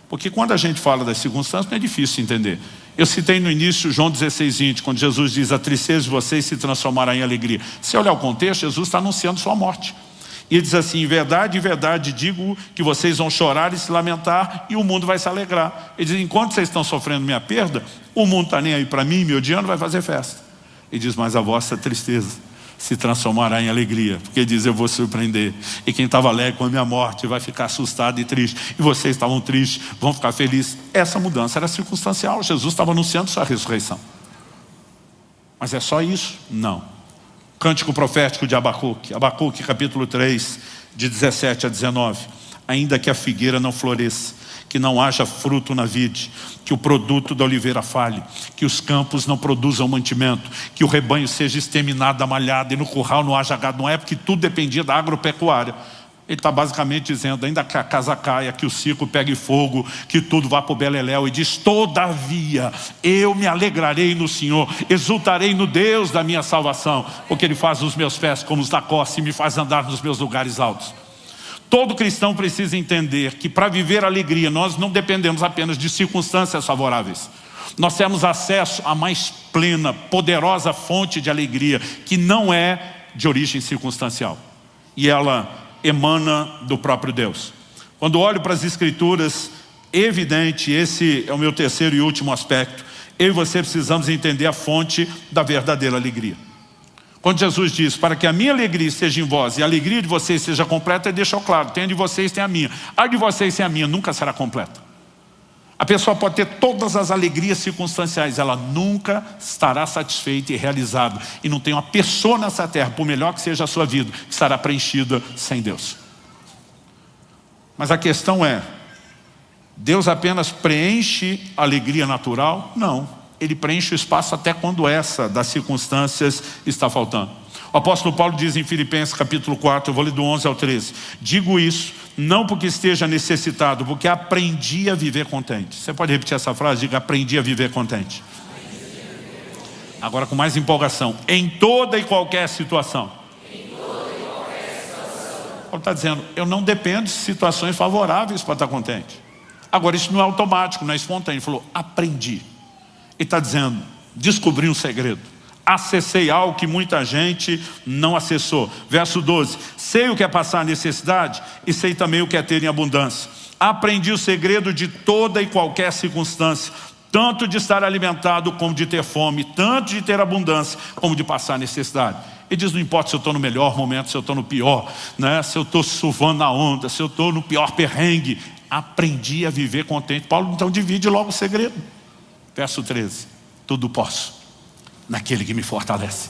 A: Porque quando a gente fala das circunstâncias, não é difícil entender. Eu citei no início João 16:20, quando Jesus diz: a tristeza de vocês se transformará em alegria. Se olhar o contexto, Jesus está anunciando sua morte. E ele diz assim: em verdade digo que vocês vão chorar e se lamentar e o mundo vai se alegrar. Ele diz: enquanto vocês estão sofrendo minha perda, o mundo está nem aí para mim, me odiando, vai fazer festa. Ele diz: mas a vossa tristeza se transformará em alegria, porque ele diz: eu vou surpreender, e quem estava alegre com a minha morte vai ficar assustado e triste, e vocês estavam tristes, vão ficar felizes. Essa mudança era circunstancial. Jesus estava anunciando sua ressurreição. Mas é só isso? Não. Cântico profético de Abacuque, Abacuque capítulo 3, de 17 a 19. Ainda que a figueira não floresça, que não haja fruto na vide, que o produto da oliveira falhe, que os campos não produzam mantimento, que o rebanho seja exterminado da malhada e no curral não haja gado. Não é porque tudo dependia da agropecuária. Ele está basicamente dizendo: ainda que a casa caia, que o circo pegue fogo, que tudo vá para o beleléu. E diz: todavia eu me alegrarei no Senhor, exultarei no Deus da minha salvação, porque Ele faz os meus pés como os da costa e me faz andar nos meus lugares altos. Todo cristão precisa entender que para viver alegria nós não dependemos apenas de circunstâncias favoráveis. Nós temos acesso à mais plena, poderosa fonte de alegria, que não é de origem circunstancial. E ela emana do próprio Deus. Quando olho para as Escrituras, evidente, esse é o meu terceiro e último aspecto. Eu e você precisamos entender a fonte da verdadeira alegria. Quando Jesus diz: para que a minha alegria esteja em vós e a alegria de vocês seja completa, Ele deixou claro: tem a de vocês, tem a minha. A de vocês sem a minha nunca será completa. A pessoa pode ter todas as alegrias circunstanciais, ela nunca estará satisfeita e realizada. E não tem uma pessoa nessa terra, por melhor que seja a sua vida, que estará preenchida sem Deus. Mas a questão é: Deus apenas preenche a alegria natural? Não. Ele preenche o espaço até quando essa das circunstâncias está faltando. O apóstolo Paulo diz em Filipenses capítulo 4, eu vou ler do 11 ao 13. Digo isso, não porque esteja necessitado, porque aprendi a viver contente. Você pode repetir essa frase? Diga: aprendi a viver contente. Agora com mais empolgação. Em toda e qualquer situação. Paulo está dizendo: eu não dependo de situações favoráveis para estar contente. Agora isso não é automático, não é espontâneo. Ele falou: aprendi. Ele está dizendo: descobri um segredo. acessei algo que muita gente não acessou. Verso 12, sei o que é passar necessidade e sei também o que é ter em abundância. Aprendi o segredo de toda e qualquer circunstância, tanto de estar alimentado como de ter fome, tanto de ter abundância como de passar necessidade. Ele diz, não importa se eu estou no melhor momento, se eu estou no pior, né? Se eu estou surfando na onda, se eu estou no pior perrengue, aprendi a viver contente. Paulo então divide logo o segredo. Verso 13, tudo posso naquele que me fortalece.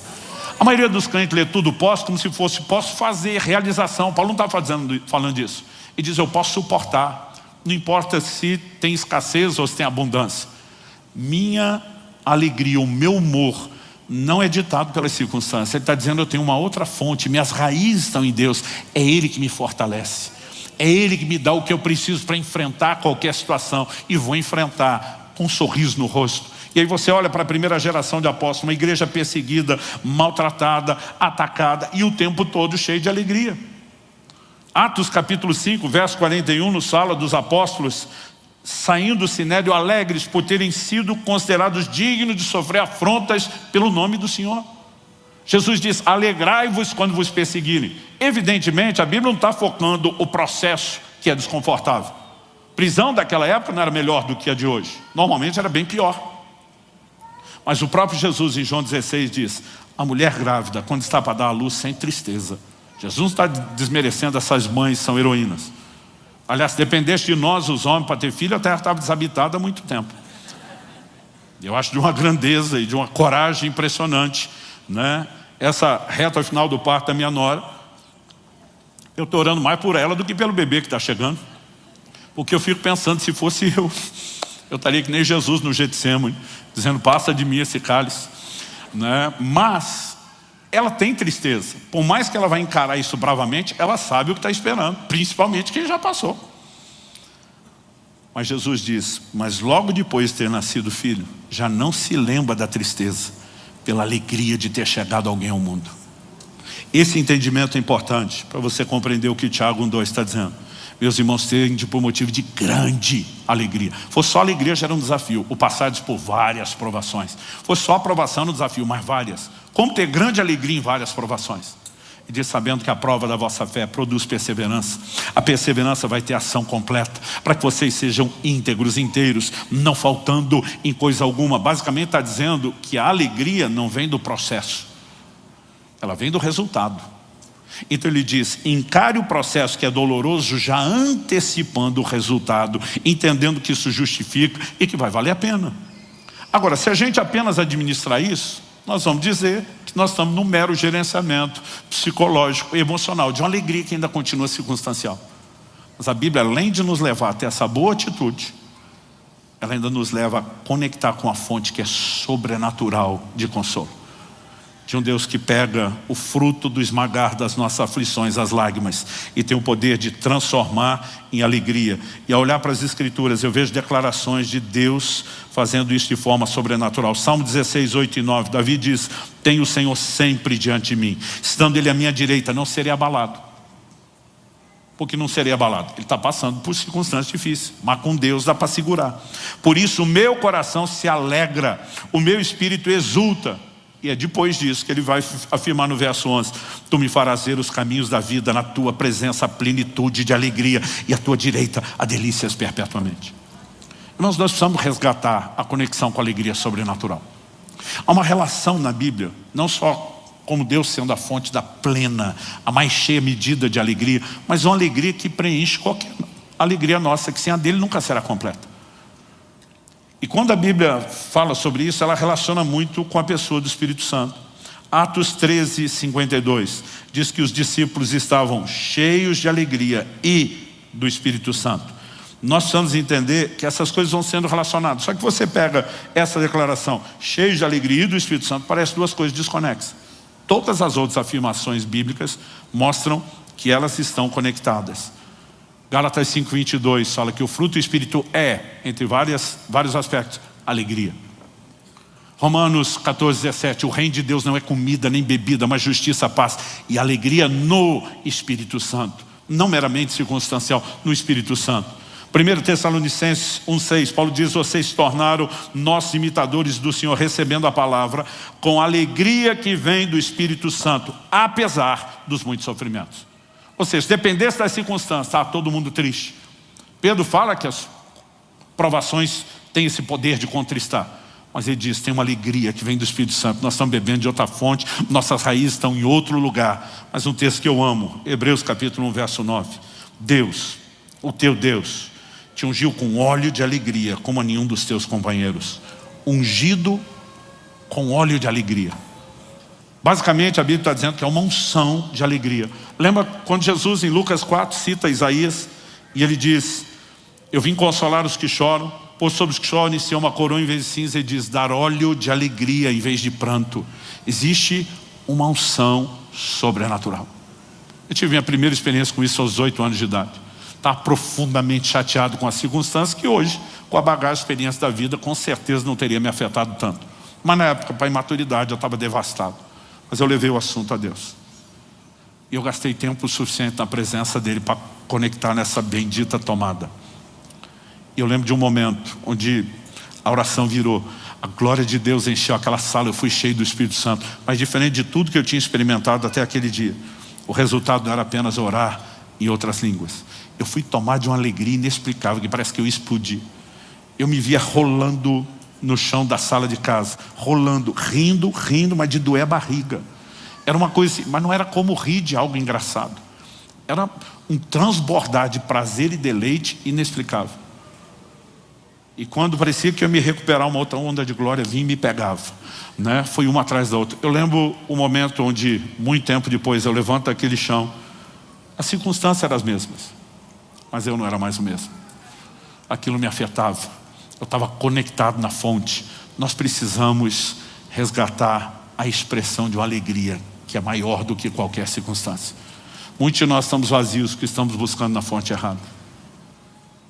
A: A maioria dos crentes lê tudo posso como se fosse posso fazer, realização. Paulo não está falando disso. Ele diz, eu posso suportar. Não importa se tem escassez ou se tem abundância. Minha alegria, o meu humor não é ditado pelas circunstâncias. Ele está dizendo, eu tenho uma outra fonte, minhas raízes estão em Deus. É Ele que me fortalece. É Ele que me dá o que eu preciso para enfrentar qualquer situação. E vou enfrentar com um sorriso no rosto. E aí você olha para a primeira geração de apóstolos, uma igreja perseguida, maltratada, atacada, e o tempo todo cheio de alegria. Atos capítulo 5, verso 41, nos fala dos apóstolos saindo do sinédrio alegres por terem sido considerados dignos de sofrer afrontas pelo nome do Senhor. Jesus diz, alegrai-vos quando vos perseguirem. Evidentemente, a Bíblia não está focando o processo que é desconfortável. Prisão daquela época não era melhor do que a de hoje. Normalmente era bem pior. Mas o próprio Jesus em João 16 diz, a mulher grávida, quando está para dar à luz, sem tristeza. Jesus não está desmerecendo essas mães, são heroínas. Aliás, se dependesse de nós, os homens, para ter filho, a terra estava desabitada há muito tempo. Eu acho de uma grandeza e de uma coragem impressionante, né? Essa reta final do parto da minha nora, eu estou orando mais por ela do que pelo bebê que está chegando. Porque eu fico pensando, se fosse eu estaria que nem Jesus no Getsêmani, dizendo, passa de mim esse cálice, né? Mas ela tem tristeza. Por mais que ela vai encarar isso bravamente, ela sabe o que está esperando, principalmente quem já passou. Mas Jesus diz, mas logo depois de ter nascido o filho, já não se lembra da tristeza, pela alegria de ter chegado alguém ao mundo. Esse entendimento é importante para você compreender o que Tiago 1,2 está dizendo. Meus irmãos, tende por motivo de grande alegria. Fosse só alegria, já era um desafio. O passar por várias provações. Fosse só aprovação no desafio, mas várias. Como ter grande alegria em várias provações? E diz, sabendo que a prova da vossa fé produz perseverança. A perseverança vai ter ação completa, para que vocês sejam íntegros, inteiros, não faltando em coisa alguma. Basicamente está dizendo que a alegria não vem do processo. Ela vem do resultado. Então ele diz, encare o processo que é doloroso, já antecipando o resultado, entendendo que isso justifica e que vai valer a pena. Agora, se a gente apenas administrar isso, nós vamos dizer que nós estamos num mero gerenciamento psicológico e emocional, de uma alegria que ainda continua circunstancial. Mas a Bíblia, além de nos levar a ter essa boa atitude, ela ainda nos leva a conectar com a fonte que é sobrenatural de consolo. De um Deus que pega o fruto do esmagar das nossas aflições, as lágrimas, e tem o poder de transformar em alegria. E ao olhar para as Escrituras, eu vejo declarações de Deus fazendo isso de forma sobrenatural. Salmo 16, 8 e 9, Davi diz, tenho o Senhor sempre diante de mim. Estando Ele à minha direita, não serei abalado. Porque não serei abalado. Ele está passando por circunstâncias difíceis, mas com Deus dá para segurar. Por isso o meu coração se alegra, o meu espírito exulta. E é depois disso que ele vai afirmar no verso 11, tu me farás ver os caminhos da vida, na tua presença a plenitude de alegria, e à tua direita a delícias perpetuamente. Nós precisamos resgatar a conexão com a alegria sobrenatural. Há uma relação na Bíblia, não só como Deus sendo a fonte da plena, a mais cheia medida de alegria, mas uma alegria que preenche qualquer alegria nossa, que sem a dele nunca será completa. E quando a Bíblia fala sobre isso, ela relaciona muito com a pessoa do Espírito Santo. Atos 13, 52, diz que os discípulos estavam cheios de alegria e do Espírito Santo. Nós precisamos entender que essas coisas vão sendo relacionadas. Só que você pega essa declaração, cheios de alegria e do Espírito Santo, parece duas coisas desconexas. Todas as outras afirmações bíblicas mostram que elas estão conectadas. Gálatas 5:22 fala que o fruto do Espírito é, entre vários aspectos, alegria. Romanos 14:17, o reino de Deus não é comida nem bebida, mas justiça, paz e alegria no Espírito Santo. Não meramente circunstancial, no Espírito Santo. 1 Tessalonicenses 1,6, Paulo diz: vocês se tornaram nossos imitadores do Senhor, recebendo a palavra com a alegria que vem do Espírito Santo, apesar dos muitos sofrimentos. Ou seja, dependesse das circunstâncias, está todo mundo triste. Pedro fala que as provações têm esse poder de contristar. Mas ele diz, tem uma alegria que vem do Espírito Santo. Nós estamos bebendo de outra fonte, nossas raízes estão em outro lugar. Mas um texto que eu amo, Hebreus capítulo 1, verso 9. Deus, o teu Deus, te ungiu com óleo de alegria, como a nenhum dos teus companheiros. Ungido com óleo de alegria. Basicamente a Bíblia está dizendo que é uma unção de alegria. Lembra quando Jesus em Lucas 4 cita Isaías e ele diz: eu vim consolar os que choram, pôs sobre os que choram iniciou uma coroa em vez de cinza, e diz: dar óleo de alegria em vez de pranto. Existe uma unção sobrenatural. Eu tive minha primeira experiência com isso aos 8 anos de idade. Estava profundamente chateado com as circunstâncias que hoje, com a bagagem, experiência da vida, com certeza não teria me afetado tanto. Mas na época, para a imaturidade, eu estava devastado. Mas eu levei o assunto a Deus. E eu gastei tempo suficiente na presença dele para conectar nessa bendita tomada. E eu lembro de um momento onde a oração virou. A glória de Deus encheu aquela sala, eu fui cheio do Espírito Santo. Mas diferente de tudo que eu tinha experimentado até aquele dia, o resultado não era apenas orar em outras línguas. Eu fui tomar de uma alegria inexplicável, que parece que eu explodi. Eu me via rolando no chão da sala de casa, rolando, rindo, mas de doer a barriga. Era uma coisa assim, mas não era como rir de algo engraçado. Era um transbordar de prazer e deleite inexplicável. E quando parecia que eu ia me recuperar, uma outra onda de glória vinha e me pegava, né? Foi uma atrás da outra. Eu lembro o momento onde, muito tempo depois, eu levanto daquele chão. As circunstâncias eram as mesmas, mas eu não era mais o mesmo. Aquilo me afetava. Eu estava conectado na fonte. Nós precisamos resgatar a expressão de uma alegria que é maior do que qualquer circunstância. Muitos de nós estamos vazios porque estamos buscando na fonte errada.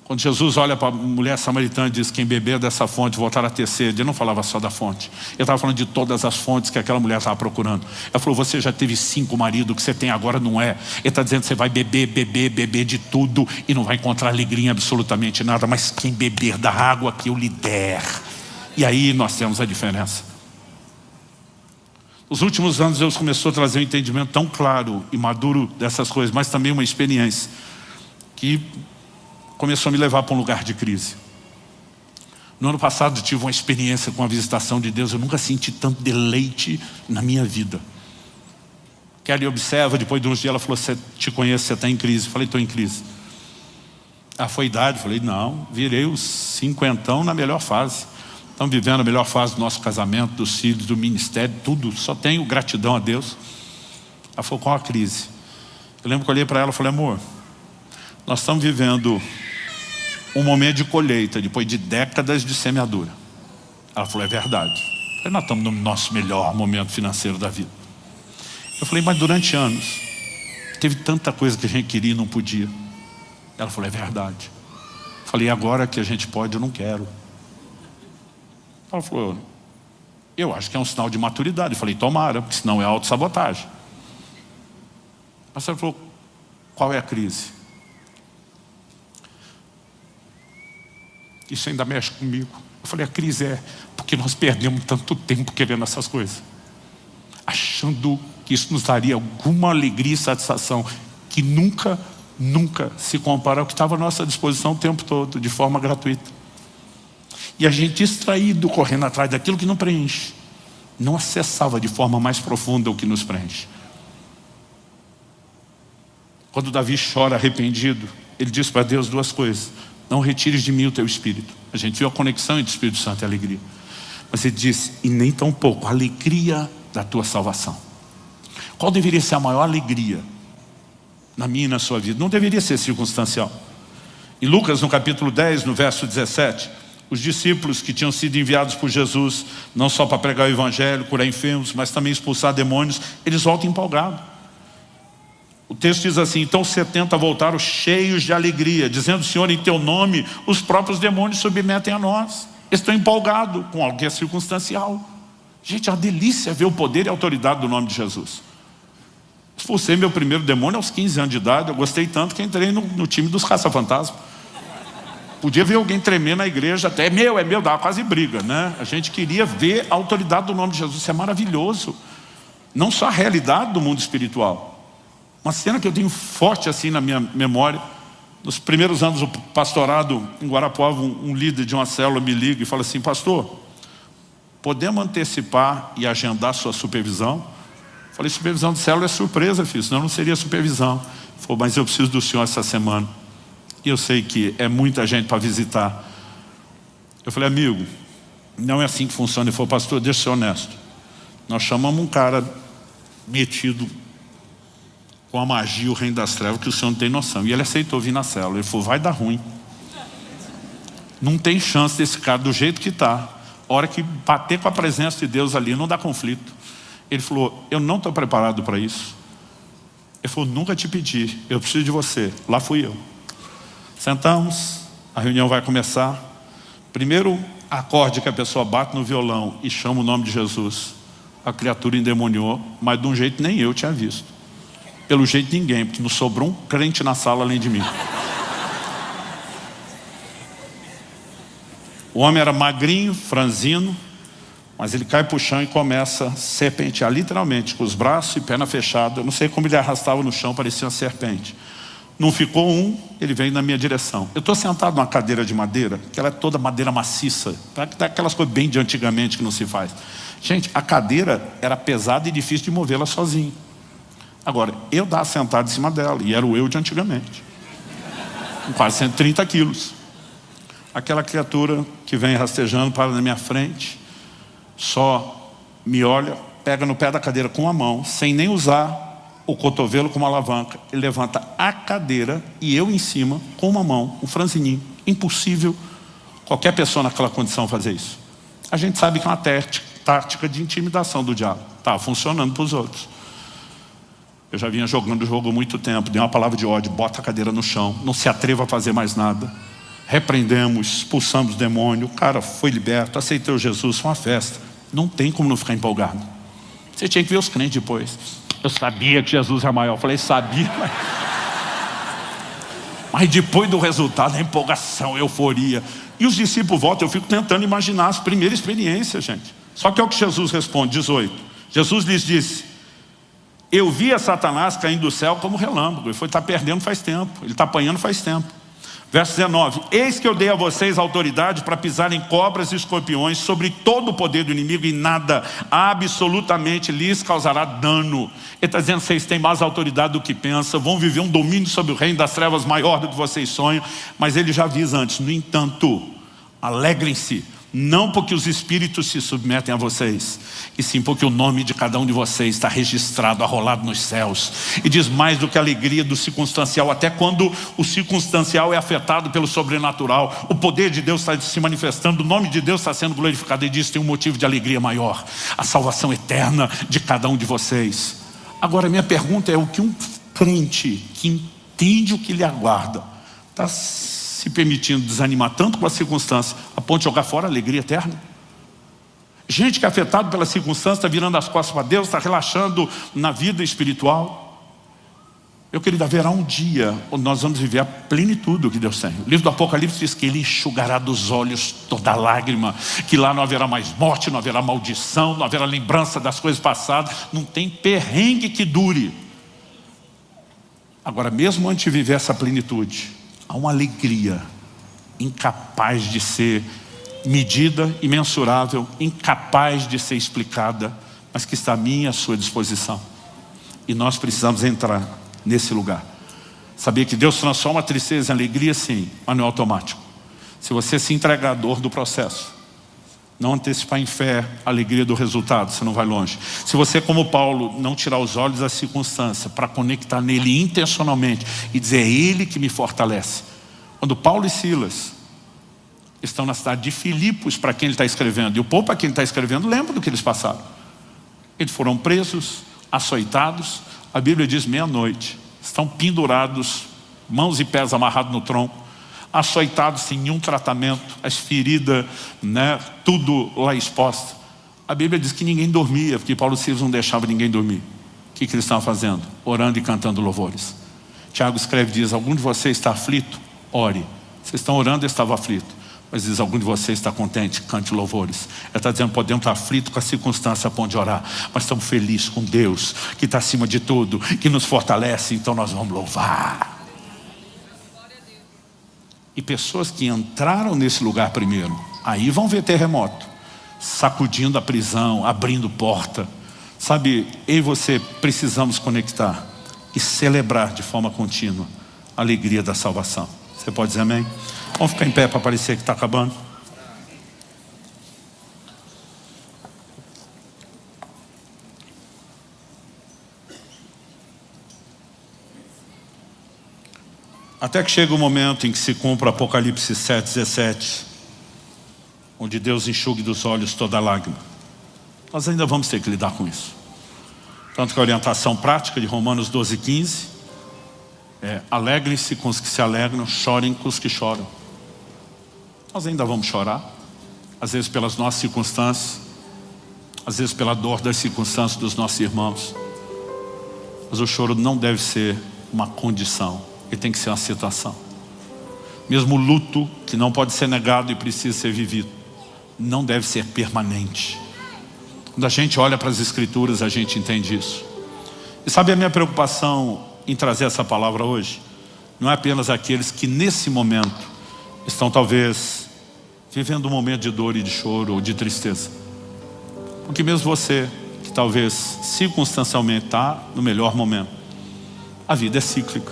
A: Quando Jesus olha para a mulher samaritana e diz: quem beber dessa fonte voltará a ter sede, ele não falava só da fonte. Ele estava falando de todas as fontes que aquela mulher estava procurando. Ela falou: você já teve 5 maridos, o que você tem agora não é. Ele está dizendo que você vai beber de tudo e não vai encontrar alegria em absolutamente nada. Mas quem beber da água que eu lhe der. E aí nós temos a diferença. Nos últimos anos Deus começou a trazer um entendimento tão claro e maduro dessas coisas, mas também uma experiência que começou a me levar para um lugar de crise. No ano passado eu tive uma experiência com a visitação de Deus. Eu nunca senti tanto deleite na minha vida. Kelly observa, depois de uns dias ela falou: você te conhece, você está em crise. Eu falei: estou em crise. Ah, foi idade? Eu falei: não, virei os 50 na melhor fase. Estamos vivendo a melhor fase do nosso casamento, dos filhos, do ministério, tudo. Só tenho gratidão a Deus. Ela falou: qual a crise? Eu lembro que eu olhei para ela e falei: amor, nós estamos vivendo um momento de colheita, depois de décadas de semeadura. Ela falou: é verdade. Eu falei: nós estamos no nosso melhor momento financeiro da vida. Eu falei: mas durante anos, teve tanta coisa que a gente queria e não podia. Ela falou: é verdade. Eu falei: agora que a gente pode, eu não quero. Ela falou: eu acho que é um sinal de maturidade. Eu falei: tomara, porque senão é autossabotagem. Mas ela falou: qual é a crise? Isso ainda mexe comigo. Eu falei: a crise é porque nós perdemos tanto tempo querendo essas coisas, achando que isso nos daria alguma alegria e satisfação que nunca se compara ao que estava à nossa disposição o tempo todo, de forma gratuita. E a gente, distraído, correndo atrás daquilo que não preenche, não acessava de forma mais profunda o que nos preenche. Quando Davi chora arrependido, ele diz para Deus 2 coisas: não retires de mim o teu Espírito. A gente viu a conexão entre o Espírito Santo e a alegria. Mas ele diz: e nem tão pouco a alegria da tua salvação. Qual deveria ser a maior alegria na minha e na sua vida? Não deveria ser circunstancial. Em Lucas, no capítulo 10, no verso 17, os discípulos que tinham sido enviados por Jesus, não só para pregar o evangelho, curar enfermos, mas também expulsar demônios, eles voltam empolgados. O texto diz assim: então os 70 voltaram cheios de alegria, dizendo: Senhor, em teu nome os próprios demônios submetem a nós. Eles estão empolgados com algo que é circunstancial. Gente, é uma delícia ver o poder e a autoridade do nome de Jesus. Expulsei meu primeiro demônio aos 15 anos de idade. Eu gostei tanto que entrei no time dos caça-fantasmas. Podia ver alguém tremer na igreja, até é meu, dava quase briga, né? A gente queria ver a autoridade do nome de Jesus. Isso é maravilhoso. Não só a realidade do mundo espiritual. Uma cena que eu tenho forte assim na minha memória. Nos primeiros anos do pastorado em Guarapuava, um líder de uma célula me liga e fala assim: pastor, podemos antecipar e agendar sua supervisão? Eu falei: supervisão de célula é surpresa, filho, senão não seria supervisão. Ele falou: mas eu preciso do senhor essa semana. E eu sei que é muita gente para visitar. Eu falei: amigo, não é assim que funciona. Ele falou: pastor, deixa eu ser honesto. Nós chamamos um cara metido com a magia, o reino das trevas, que o senhor não tem noção. E ele aceitou vir na célula. Ele falou: vai dar ruim. Não tem chance desse cara do jeito que está. A hora que bater com a presença de Deus ali, não dá conflito. Ele falou: eu não estou preparado para isso. Ele falou: nunca te pedi, eu preciso de você. Lá fui eu. Sentamos, a reunião vai começar. Primeiro acorde que a pessoa bate no violão e chama o nome de Jesus. A criatura endemoniou, mas de um jeito nem eu tinha visto. Pelo jeito ninguém, porque não sobrou um crente na sala além de mim. O homem era magrinho, franzino, mas ele cai para o chão e começa a serpentear, literalmente, com os braços e perna fechada. Eu não sei como ele arrastava no chão, parecia uma serpente. Não ficou um, ele veio na minha direção. Eu estou sentado numa cadeira de madeira, que ela é toda madeira maciça, aquelas coisas bem de antigamente que não se faz. Gente, a cadeira era pesada e difícil de movê-la sozinho. Agora, eu estava sentado em cima dela, e era o eu de antigamente, com quase 130 quilos. Aquela criatura que vem rastejando para na minha frente, só me olha, pega no pé da cadeira com a mão, sem nem usar o cotovelo como alavanca. Ele levanta a cadeira e eu em cima, com uma mão, um franzininho. Impossível qualquer pessoa naquela condição fazer isso. A gente sabe que é uma tática de intimidação do diabo. Estava funcionando para os outros. Eu já vinha jogando o jogo há muito tempo. Dei uma palavra de ódio: bota a cadeira no chão, não se atreva a fazer mais nada. Repreendemos, expulsamos o demônio. O cara foi liberto, aceitou Jesus, foi uma festa. Não tem como não ficar empolgado. Você tinha que ver os crentes depois. Eu sabia que Jesus é maior. Eu falei: sabia, mas depois do resultado, a empolgação, a euforia. E os discípulos voltam. Eu fico tentando imaginar as primeiras experiências, gente. Só que é o que Jesus responde, 18. Jesus lhes disse: eu vi a Satanás caindo do céu como relâmpago. Ele foi estar perdendo faz tempo. Ele está apanhando faz tempo. Verso 19: eis que eu dei a vocês autoridade para pisar em cobras e escorpiões, sobre todo o poder do inimigo, e nada absolutamente lhes causará dano. Ele está dizendo: vocês têm mais autoridade do que pensam, vão viver um domínio sobre o reino das trevas maior do que vocês sonham. Mas ele já avisa antes: no entanto, alegrem-se, não porque os espíritos se submetem a vocês, e sim porque o nome de cada um de vocês está registrado, arrolado nos céus. E diz mais do que a alegria do circunstancial. Até quando o circunstancial é afetado pelo sobrenatural, o poder de Deus está se manifestando, o nome de Deus está sendo glorificado. E diz: tem um motivo de alegria maior: a salvação eterna de cada um de vocês. Agora, minha pergunta é: o que um crente que entende o que lhe aguarda está se permitindo desanimar tanto com a circunstância, a ponto de jogar fora a alegria eterna? Gente que é afetado pela circunstância, está virando as costas para Deus, está relaxando na vida espiritual. Meu querido, haverá um dia onde nós vamos viver a plenitude do que Deus tem. O livro do Apocalipse diz que Ele enxugará dos olhos toda lágrima, que lá não haverá mais morte, não haverá maldição, não haverá lembrança das coisas passadas. Não tem perrengue que dure. Agora, mesmo antes de viver essa plenitude, há uma alegria incapaz de ser medida e mensurável, incapaz de ser explicada, mas que está à minha e à sua disposição. E nós precisamos entrar nesse lugar. Sabia que Deus transforma a tristeza em alegria? Sim, mas não é automático. Se você se entregar à dor do processo, não antecipar em fé a alegria do resultado, você não vai longe. Se você, como Paulo, não tirar os olhos da circunstância para conectar nele intencionalmente e dizer: é Ele que me fortalece. Quando Paulo e Silas estão na cidade de Filipos, para quem ele está escrevendo, e o povo para quem ele está escrevendo lembra do que eles passaram. Eles foram presos, açoitados. A Bíblia diz: meia-noite, estão pendurados, mãos e pés amarrados no tronco, açoitados sem nenhum tratamento, as feridas, tudo lá exposto. A Bíblia diz que ninguém dormia, porque Paulo e Silas não deixavam ninguém dormir. O que eles estavam fazendo? Orando e cantando louvores. Tiago escreve, diz: algum de vocês está aflito? Ore. Vocês estão orando, eu estava aflito. Mas diz, algum de vocês está contente? Cante louvores. Ele está dizendo, podemos estar aflitos com a circunstância a ponto de orar, mas estamos felizes com Deus, que está acima de tudo, que nos fortalece, então nós vamos louvar. E pessoas que entraram nesse lugar primeiro, aí vão ver terremoto, sacudindo a prisão, abrindo porta. Sabe, eu e você precisamos conectar e celebrar de forma contínua a alegria da salvação. Você pode dizer amém? Vamos ficar em pé para parecer que está acabando. Até que chega o momento em que se cumpra Apocalipse 7:17, onde Deus enxugue dos olhos toda lágrima. Nós ainda vamos ter que lidar com isso. Tanto que a orientação prática de Romanos 12:15 é: alegrem-se com os que se alegram, chorem com os que choram. Nós ainda vamos chorar, às vezes pelas nossas circunstâncias, às vezes pela dor das circunstâncias dos nossos irmãos. Mas o choro não deve ser uma condição, ele tem que ser uma situação. Mesmo o luto, que não pode ser negado e precisa ser vivido, não deve ser permanente. Quando a gente olha para as Escrituras, a gente entende isso. E sabe, a minha preocupação em trazer essa palavra hoje não é apenas aqueles que nesse momento estão talvez vivendo um momento de dor e de choro ou de tristeza. Porque mesmo você, que talvez circunstancialmente está no melhor momento, a vida é cíclica.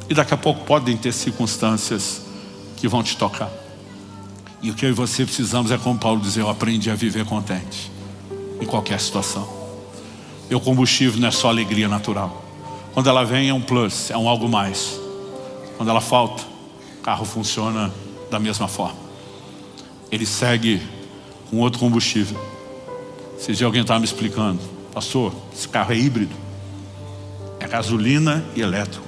A: E daqui a pouco podem ter circunstâncias que vão te tocar. E o que eu e você precisamos é, como Paulo dizia, eu aprendi a viver contente em qualquer situação. Meu combustível não é só alegria natural. Quando ela vem é um plus, é um algo mais. Quando ela falta, o carro funciona da mesma forma. Ele segue com outro combustível. Esse dia alguém estava me explicando: pastor, esse carro é híbrido. É gasolina e elétrico.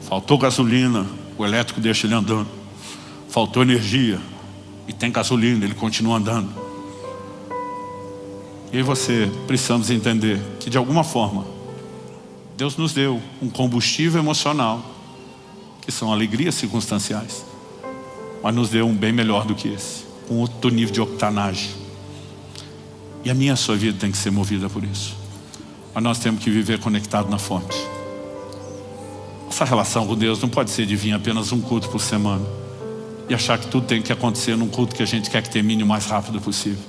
A: Faltou gasolina, o elétrico deixa ele andando. Faltou energia e tem gasolina, ele continua andando. E aí você, precisamos entender que de alguma forma Deus nos deu um combustível emocional, que são alegrias circunstanciais, mas nos deu um bem melhor do que esse, um outro nível de octanagem. E a minha e a sua vida tem que ser movida por isso. Mas nós temos que viver conectado na fonte. Essa relação com Deus não pode ser de vir apenas um culto por semana e achar que tudo tem que acontecer num culto que a gente quer que termine o mais rápido possível.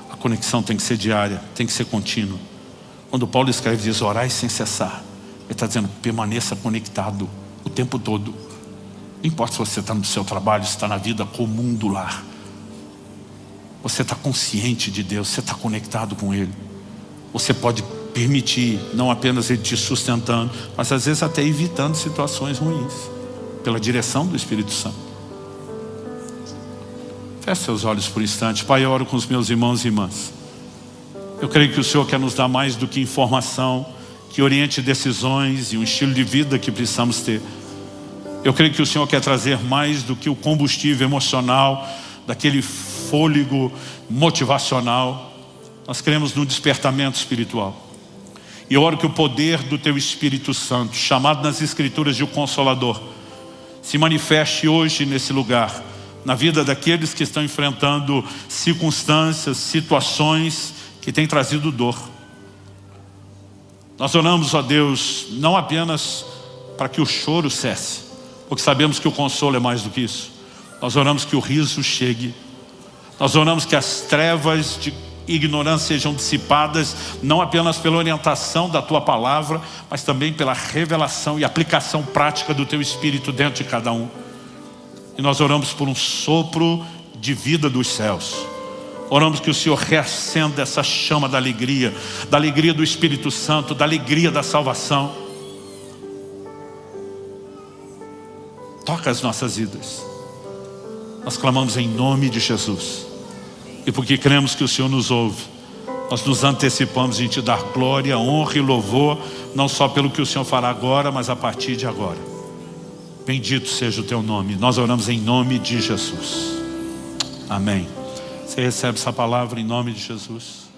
A: A conexão tem que ser diária, tem que ser contínua. Quando Paulo escreve, diz orai sem cessar, ele está dizendo permaneça conectado o tempo todo. Não importa se você está no seu trabalho, se está na vida comum do lar, você está consciente de Deus, você está conectado com Ele. Você pode permitir, não apenas Ele te sustentando, mas às vezes até evitando situações ruins, pela direção do Espírito Santo. Feche seus olhos por um instante. Pai, eu oro com os meus irmãos e irmãs. Eu creio que o Senhor quer nos dar mais do que informação, que oriente decisões e um estilo de vida que precisamos ter. Eu creio que o Senhor quer trazer mais do que o combustível emocional, daquele fôlego motivacional. Nós cremos no despertamento espiritual. E eu oro que o poder do Teu Espírito Santo, chamado nas Escrituras de o Consolador, se manifeste hoje nesse lugar, na vida daqueles que estão enfrentando circunstâncias, situações que têm trazido dor. Nós oramos, ó Deus, não apenas para que o choro cesse, porque sabemos que o consolo é mais do que isso. Nós oramos que o riso chegue. Nós oramos que as trevas de ignorância sejam dissipadas, não apenas pela orientação da Tua palavra, mas também pela revelação e aplicação prática do Teu Espírito dentro de cada um. E nós oramos por um sopro de vida dos céus. Oramos que o Senhor reacenda essa chama da alegria do Espírito Santo, da alegria da salvação. Toca as nossas vidas. Nós clamamos em nome de Jesus. E porque cremos que o Senhor nos ouve, nós nos antecipamos em Te dar glória, honra e louvor, não só pelo que o Senhor fará agora, mas a partir de agora. Bendito seja o Teu nome. Nós oramos em nome de Jesus. Amém. Você recebe essa palavra em nome de Jesus?